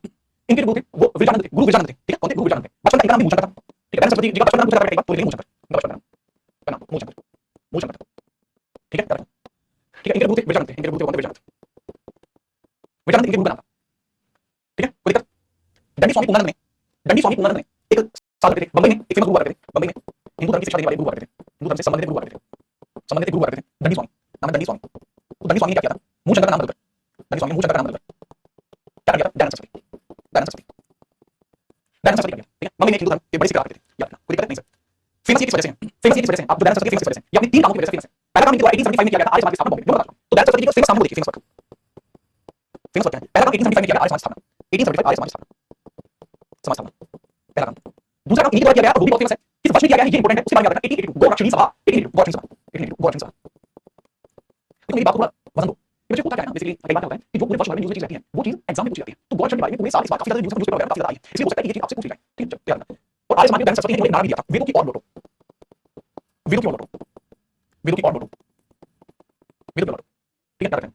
इनके गुरु थे वो विवेकानंद थे, गुरु विवेकानंद थे। ठीक है, कौन थे? गुरु विवेकानंद थे। बचपन में इनका नाम भी मूलचंद्र था। ठीक है, दयानंद सरस्वती जी का बचपन का नाम पूछा जाता है कई बार, तो लिखेंगे मूलचंद्र। इनका बचपन का नाम मूलचंद्र। मूलचंद्र। ठीक है, ठीक है, इनके गुरु थे विवेकानंद थे। इनके गुरु थे कौन थे? विवेकानंद। विवेकानंद इनके गुरु का नाम था। ठीक है, कोई दिक्कत? दंडी स्वामी पूर्णानंद ने एक साल करते थे बंबई में, एक फेमस गुरु हुआ करते थे बंबई में, हिंदू धर्म की शिक्षा देने वाले गुरु हुआ करते थे, हिंदू धर्म से संबंधित गुरु हुआ करते थे, संबंधित गुरु हुआ करते थे। दंडी स्वामी नाम है, दंडी स्वामी। तो दंडी स्वामी ने क्या किया था? मूलचंद्र का नाम बदलकर, दंडी स्वामी ने मूलचंद्र का नाम बदलकर क्या किया था? दयानंद सरस्वती। दयानंद सरस्वती। दयानंद सरस्वती क्या किया? ठीक है, बंबई में हिंदू धर्म के बड़े सिक्का करते थे। याद रखना, कोई दिक्कत नहीं सर। फेमस ये किस वजह से है? फेमस ये किस वजह से? आप जो दयानंद सरस्वती फेमस किस वजह से? ये अपने तीन कामों की वजह से फेमस है। पहला काम इनके द्वारा 1875 में किया गया था आर्य समाज की स्थापना बॉम्बे में। तो दयानंद सरस्वती जी का फेमस काम वो देखिए, फेमस वर्क। फेमस वर्क क्या है? पहला काम 1875 में किया गया आर्य समाज स्थापना। 1875 आर्य समाज स्थापना, समाज स्थापना पहला काम। दूसरा काम इन्हीं द्वारा किया गया और वो भी बहुत फेमस है। किस वर्ष में किया गया है? ये इंपॉर्टेंट है, उसके बारे में याद रखना। 1882 गोरक्षणी सभा। 1882 गोरक्षणी सभा। 1882 गोरक्षणी सभा। तो मेरी बात को थोड़ा वजन दो। ये बच्चे होता क्या है ना, बेसिकली कई बार होता है कि जो पूरे वर्ष भर में न्यूज़ में चीज रहती है वो चीज एग्जाम में पूछी जाती है। तो गोरक्षण के बारे में पूरे साल इस बार काफी ज्यादा न्यूज़पेपर वगैरह काफी ज्यादा आई है, इसलिए हो सकता है कि ये चीज आपसे पूछी जाए। ठीक है, याद रखना। और आर्य समाज में दयानंद सरस्वती ने एक नारा भी दिया था, वेदों की ओर लौटो, वेदों की ओर लौटो, वेदों की ओर लौटो, वेदों की ओर लौटो। ठीक है, याद रखना।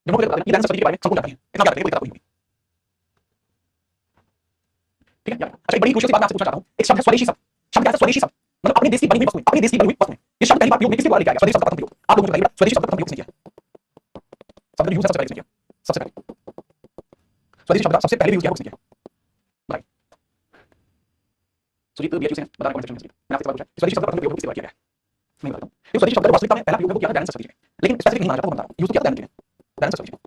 जब हम ये दयानंद सरस्वती के बारे में संपूर्ण जानते हैं, इतना याद रखिए, कोई दिक्कत नहीं होगी। ठीक है, अच्छा एक बड़ी क्रूशियल सी बात मैं आपसे पूछना चाहता हूं। एक शब्द है स्वदेशी शब्द। शब्द क्या है? स्वदेशी शब्द मतलब अपने देश की बनी हुई वस्तुएं, अपने देश की बनी हुई वस्तुएं। ये शब्द पहली बार प्रयोग में किसके द्वारा लिखा गया? स्वदेशी शब्द का प्रथम प्रयोग आप लोगों को बताइए, स्वदेशी शब्द का प्रथम प्रयोग किसने किया? शब्द यूज सबसे पहले किसने किया? सबसे पहले स्वदेशी शब्द का सबसे पहले यूज किया किसने किया? बताइए। सुजीत बीएचयू से बता रहा हूं, कमेंट सेक्शन में मैंने आपसे सवाल पूछा स्वदेशी शब्द का प्रथम प्रयोग किसने किया गया है? नहीं बताता हूं। ये स्वदेशी शब्द का वास्तविकता में पहला प्रयोग है वो किया दयानंद सरस्वती ने, लेकिन स्पेसिफिक नहीं माना जाता, वो बता रहा हूं। यूज किया दयानंद ने, दयानंद सरस्वती ने।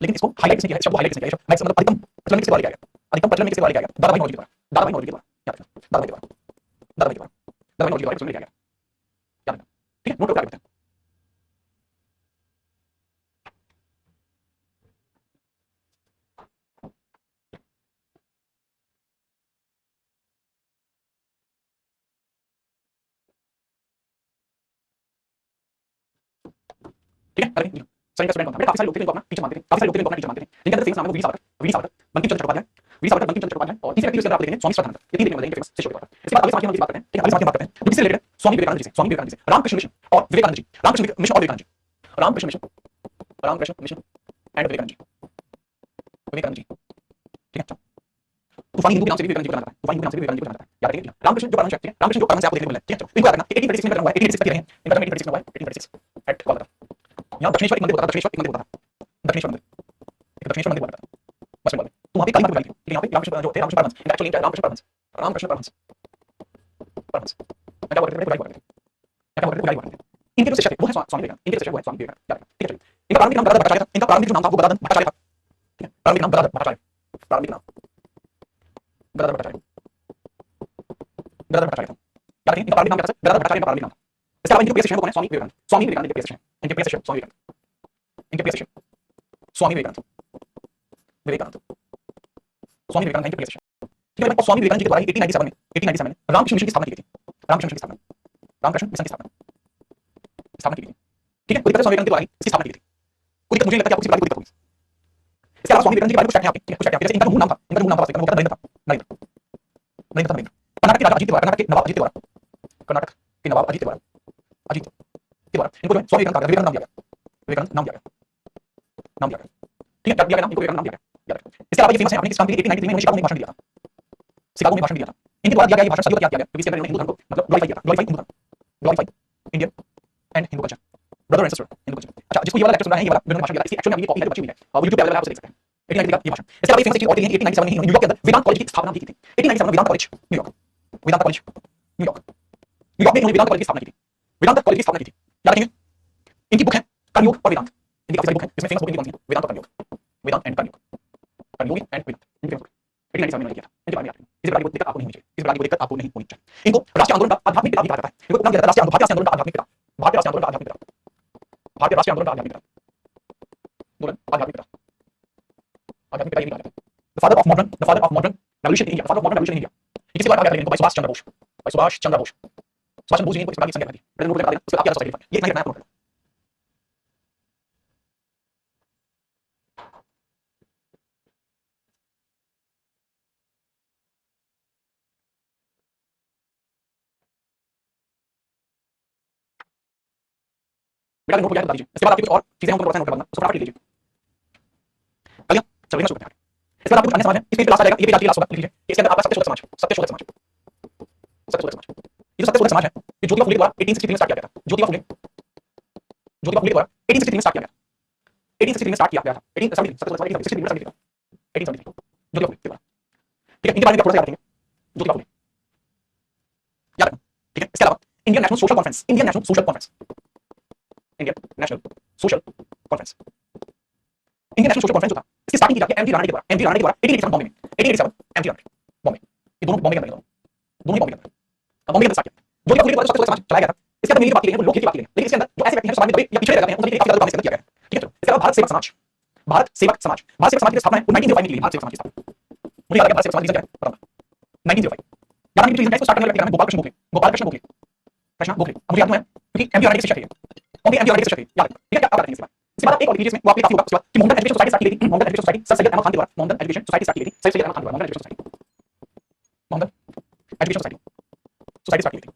लेकिन इसको हाईलाइट किसने किया है? शब्द को हाईलाइट किसने किया है? मतलब अधिकतम प्रचलन किसके द्वारा किया गया? अधिकतम प्रचलन किसके द्वारा किया गया? दादाभाई नौरोजी के द्वारा। दादाभाई नौरोजी के द्वारा, याद रखना। दादाभाई के द्वारा, दादाभाई के द्वारा, दादाभाई नौरोजी के द्वारा प्रचलन किया गया, याद रखना। ठीक है, नोट करके आगे बढ़ते हैं। ठीक है, करेंगे सही का स्टूडेंट बनता है। काफी सारे लोग थे जिनको अपना टीचर मानते थे, काफी सारे लोग थे जिनको अपना टीचर मानते थे। जिनके अंदर फेमस नाम है वो V Savarkar, V Savarkar, Bankim Chandra Chattopadhyay, V Savarkar, Bankim Chandra Chattopadhyay और तीसरे व्यक्ति उसके अंदर आप देखेंगे स्वामी श्रद्धानंद। ये तीन देखने फेमस शिष्यों के तौर पर। इसके बाद अगले समाज की हम बात करते हैं। ठीक है, अगले समाज की बात करते हैं जो किससे रिलेटेड है? स्वामी विवेकानंद जी से, स्वामी विवेकानंद जी से, रामकृष्ण मिशन और विवेकानंद जी, रामकृष्ण मिशन और Vivekananda ji, Ramakrishna mission, Ramakrishna mission and Vivekananda ji, Vivekananda ji. ठीक है, तूफानी हिंदू के नाम से भी विवेकानंद जी को जाना जाता है, तूफानी हिंदू के नाम से भी विवेकानंद जी को जाना जाता है। याद रखिए, रामकृष्ण जो परमहंस है, रामकृष्ण जो परमहंस है आपको देखने को मिला है। ठीक है, इनको याद रखना। 1836 में जन्म हुआ है, 1836 तक रहे हैं। इनका जन्म 1836 में हुआ है, 1836 एट कोलकाता। यहाँ दक्षिणेश्वर एक मंदिर होता था, दक्षिणेश्वर एक मंदिर होता था, दक्षिणेश्वर मंदिर, एक दक्षिणेश्वर मंदिर हुआ करता था वेस्ट बंगाल में। तो वहाँ पे काली माता की पूजा होती थी। यहाँ पे रामकृष्ण जो थे, रामकृष्ण परमहंस, इनका एक्चुअल नेम क्या है? रामकृष्ण परमहंस, रामकृष्ण परमहंस, परमहंस। क्या हुआ करते थे? पुजारी हुआ करते थे। क्या हुआ करते थे? पुजारी हुआ करते थे। इनके जो शिष्य थे वो है स्वामी विवेकानंद, इनके शिष्य वो है स्वामी विवेकानंद। याद रखना। ठीक है, चलिए इनका प्रारंभिक नाम गदाधर भट्टाचार्य था। इनका प्रारंभिक जो नाम था वो गदाधर भट्टाचार्य था। ठीक है, प्रारंभिक नाम गदाधर भट्टाचार्य, प्रारंभिक नाम गदाधर भट्टाचार्य, गदाधर भट्टाचार्य था। याद रखिए इनका प्रारंभिक नाम क्या था? गदाधर भट्टाचार्य इनका प्रारंभिक नाम था। इसके अलावा इनके प्रिय शिष्य कौन है? स्वामी विवेकानंद। स्वामी विवेकानंद इनके प्रिय शिष्य हैं। इनके प्रिय शिष्य स्वामी विवेकानंद, इनके प्रिय शिष्य स्वामी विवेकानंद, विवेकानंद, स्वामी विवेकानंद इनके प्रिय शिष्य। ठीक है, स्वामी विवेकानंद जी के द्वारा 1897 में रामकृष्ण मिशन की स्थापना की गई थी। रामकृष्ण मिशन की स्थापना, रामकृष्ण मिशन की स्थापना की गई थी। ठीक है, कोई स्वामी विवेकानंद के द्वारा इसकी स्थापना की गई थी। कोई दिक्कत मुझे नहीं लगता कि आपको इसकी दिक्कत होगी। इसके अलावा स्वामी विवेकानंद जी के बारे में कुछ फैक्ट हैं आपके, कुछ फैक्ट हैं। जैसे इनका जो मूल नाम था, इनका जो मूल नाम था वो क्या था? नरेंद्र था। नरेंद्र, नरेंद्र था। नरेंद्र कर्नाटक के राजा अजीत द्वारा, कर्नाटक के नवाब अजीत द्वारा, कर्नाटक के नवाब अजीत द्वारा, अजीत के द्वारा इनको जो है स्वामी विवेकानंद नाम दिया गया। विवेकानंद नाम दिया गया, नाम दिया गया। ठीक है, दिया गया नाम, इनको विवेकानंद नाम दिया गया। इसके अलावा ये फेमस है, आपने किस काम के लिए 1893 में शिकागो में भाषण दिया था। शिकागो में भाषण दिया था। इनके द्वारा दिया गया ये भाषण सदियों तक याद किया गया, क्योंकि इसके अंदर इन्होंने हिंदू धर्म को मतलब ग्लोरीफाई किया था। ग्लोरीफाई हिंदू धर्म, glorify Indian and Hindu culture, brother and sister Hindu culture. अच्छा, जिसको ये वाला लेक्चर सुन रहे हैं, ये वाला जो भाषण दिया था, इसकी एक्चुअली में ये कॉपी है, बची हुई है और YouTube पे अवेलेबल है, आप उसे देख सकते हैं। 1893 का ये भाषण। इसके अलावा ये फेमस चीज और थी, 1897 में इन्होंने न्यूयॉर्क के अंदर वेदांत कॉलेज की स्थापना भी की थी। 1897 में वेदांत कॉलेज न्यूयॉर्क, वेदांत कॉलेज न्यूयॉर्क, न्यूयॉर्क में इन्होंने वेदांत कॉलेज की स्थापना की थी। वेदांत कॉलेज की स्थापना की थी, याद रखेंगे। इनकी बुक है कर्मयोग और वेदांत, इनकी काफी सारी बुक है, इसमें फेमस बुक कौन सी है? वेदांत और कर्मयोग, वेदांत एंड कर्मयोग, कर्मयोग एंड वेदांत, इनकी फेमस बुक 1897 में किया था। इनके बारे में याद रखेंगे। इस प्रकार की दिक्कत आपको नहीं होनी चाहिए, इस प्रकार की दिक्कत आपको नहीं होनी चाहिए। इनको राष्ट्रीय आंदोलन का आध्यात्मिक पिता भी कहा जाता है। इनको नाम दिया जाता है राष्ट्रीय आंदोलन का आध्यात्मिक पिता, भारतीय राष्ट्रीय आंदोलन का आध्यात्मिक पिता, भारतीय राष्ट्रीय आंदोलन का आध्यात्मिक पिता, आध्यात्मिक पिता, आध्यात्मिक पिता ये भी कहा जाता है। The father of modern, the father of modern revolution in India, the father of modern revolution in India. ये किसी बात कहा जाता है इनको? भाई सुभाष चंद्र बोस, भाई सुभाष चंद्र बोस, सुभाष चंद्र बोस जी ने इस प्रकार की संज्ञा दी। प्रेजेंट नोट बता देना, इसको आप याद रख सकते हैं। ये इतना ही रखना है आपको। बेटा नोट हो जाए तो बता दीजिए। इसके बाद आपकी कुछ और चीजें हमको थोड़ा सा नोट करना, उसको फटाफट लिख लीजिए। कल चल रही शुरू करते हैं। इसके बाद आपको कुछ अन्य समाज है, इस पेज पे लास्ट आ जाएगा, ये पेज आज के लास्ट होगा, लिख लीजिए। इसके अंदर आपका सत्यशोधक समाज, सत्यशोधक समाज, सत्यशोधक समाज। ये जो सत्यशोधक समाज है, ये ज्योतिबा फुले द्वारा 1863 में स्टार्ट किया गया था। ज्योतिबा फुले, ज्योतिबा फुले द्वारा 1863 में स्टार्ट किया गया था। 1863 में स्टार्ट किया गया था। 1873 सत्यशोधक समाज 1873 में ज्योतिबा फुले द्वारा। ठीक है, इनके बारे में थोड़ा सा याद रखेंगे। ज्योतिबा फुले याद रखना। ठीक है, इसके अलावा Indian national social conference, Indian national social conference, Indian national social conference, Indian national social conference जो था, इसकी स्टार्टिंग की जाती है एमजी राणा के द्वारा, एमजी राणा के द्वारा 1887 बॉम्बे में, 1887 एमजी राणा बॉम्बे, ये दोनों बॉम्बे के अंदर, दोनों ही बॉम्बे के अंदर, बॉम्बे के अंदर स्टार्ट किया। ज्योतिबा फुले के द्वारा सत्यशोधक समाज चलाया गया था। इसके अंदर मेरी बात की गई है, वो लोक हित की बात की गई है, लेकिन इसके अंदर जो ऐसे व्यक्ति हैं जो समाज में दबे या पिछड़े रह जाते हैं, उनके लिए काफी ज्यादा काम इसके अंदर किया गया है। ठीक है, इसके अलावा भारत सेवक समाज, भारत सेवक समाज, भारत सेवक समाज की स्थापना है 1905 में की गई। भारत सेवक समाज की स्थापना मुझे याद है, भारत सेवक समाज रीजन क्या है बताऊंगा, 1905। याद रखिए रीजन है, इसको स्टार्ट करने वाले व्यक्ति का नाम है गोपाल कृष्ण गोखले, गोपाल कृष्ण गोखले, कृष्ण गोखले। अब मुझे याद है क्योंकि एमजी राणा के शिष्य थे, उनके एमजी राणा के शिष्य थे, याद है। ठीक है, क्या आप रखेंगे इसके बाद एक और लीजिए, इसमें वो आपके काफी होगा। उसके बाद कि मोहम्मदन एजुकेशन सोसाइटी स्टार्ट की गई थी, Mohammedan education society sir Syed Ahmad Khan के द्वारा, मोहम्मदन एजुकेशन सोसाइटी स्टार्ट की गई थी, सर सैयद अहमद खान के द्वारा, Mohammedan education society, Mohammedan education society, society start की गई थी,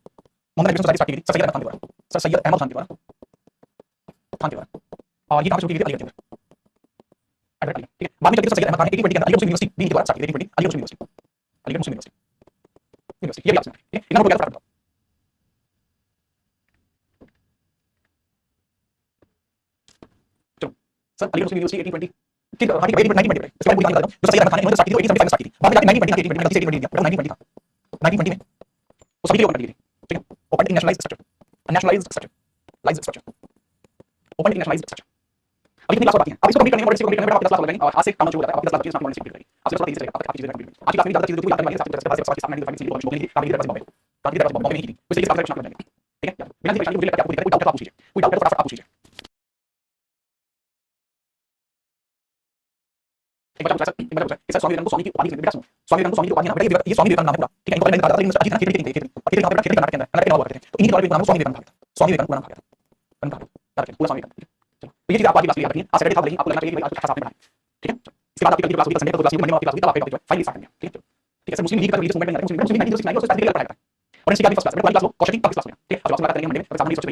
मोहम्मदन एजुकेशन सोसाइटी स्टार्ट की गई थी सर सैयद अहमद खान के द्वारा, सर सैयद अहमद खान के द्वारा, खान के द्वारा। और ये कहां से शुरू की गई थी? अलीगढ़ के अंदर, अलीगढ़। ठीक है, बाद में चलकर सर सैयद अहमद खान ने 1820 के अंदर अलीगढ़ मुस्लिम यूनिवर्सिटी भी द्वारा स्टार्ट की गई थी, 1820 अलीगढ़ मुस्लिम यूनिवर्सिटी, अलीगढ़ मुस्लिम यूनिवर्सिटी, यूनिवर्सिटी ये भी आप सुना। ठीक है, इतना नोट हो गया फटाफट। सर अलीगढ़ मुस्लिम यूनिवर्सिटी 1820 ठीक है, हाँ ठीक है, 1920 में इसके बारे में पूरी कहानी बता दूं। जो सर सैयद अहमद खान ने उन्होंने स्टार्ट की थी, 1875 में स्टार्ट की थी। बाद में जाके 1920 में 1920 था, 1920 था, 1920 में वो सभी के लिए ओपन कर दी थी। ठीक है, open nationalised structure, nationalised structure, lised structure, open nationalised structure. अब इतनी क्लास बाकी है, अब इसको कंप्लीट करने में इसको कंप्लीट करने में आपको 10 क्लास लगेंगे और आज से काम शुरू हो जाता है। आपको 10 क्लास इसको कंप्लीट करेंगे, आपसे थोड़ा तेजी से आपकी चीजें कंप्लीट करेंगे। आज की क्लास में ज्यादा चीजें जो याद करने वाली है, सबसे पहले सबसे सामने डिफाइन चीजें बोलने की काफी देर बॉम्बे, काफी देर बॉम्बे में ही थी, उसे ये काफी कुछ ना जाएंगे। ठीक है, बिना किसी परेशानी मुझे लगता है आपको दिक्कत, कोई डाउट है तो आप पूछ लीजिए, कोई डाउट है तो फटाफट आप पूछ लीजिए। एक बच्चा पूछा सर स्वामी विवेकानंद को स्वामी की उपाधि बेटा सुनो, स्वामी विवेकानंद को स्वामी की उपाधि ना बेटा, ये स्वामी विवेकानंद नाम है पूरा। ठीक है, इनको मैंने कहा था लेकिन अजीत खेती खेती खेती अकेले नाम पे खेती कर्नाटक के अंदर, कर्नाटक के नाम हुआ करते थे, तो इन्हीं द्वारा नाम स्वामी विवेकानंद था, स्वामी विवेकानंद नाम था, पूरा स्वामी विवेकानंद। चलो तो ये चीज आपकी क्लास में याद रखनी है, आज सैटरडे था लेकिन आपको लगना चाहिए कि आज अच्छा साथ में पढ़ा। ठीक है, इसके बाद आपकी कल की क्लास होगी, संडे को क्लास होगी, मंडे में आपकी क्लास होगी, तब आपका फाइनल स्टार्ट करेंगे। ठीक है, ठीक है सर, मुस्लिम लीग का रिलीजियस मूवमेंट में मुस्लिम 1969 और उससे पढ़ाया जाता है और इसकी आगे फर्स्ट क्लास में क्लास हो कौशल की क्लास क्लास हो। ठीक है, अब क्लास में बात करेंगे मंडे में, सामने सोच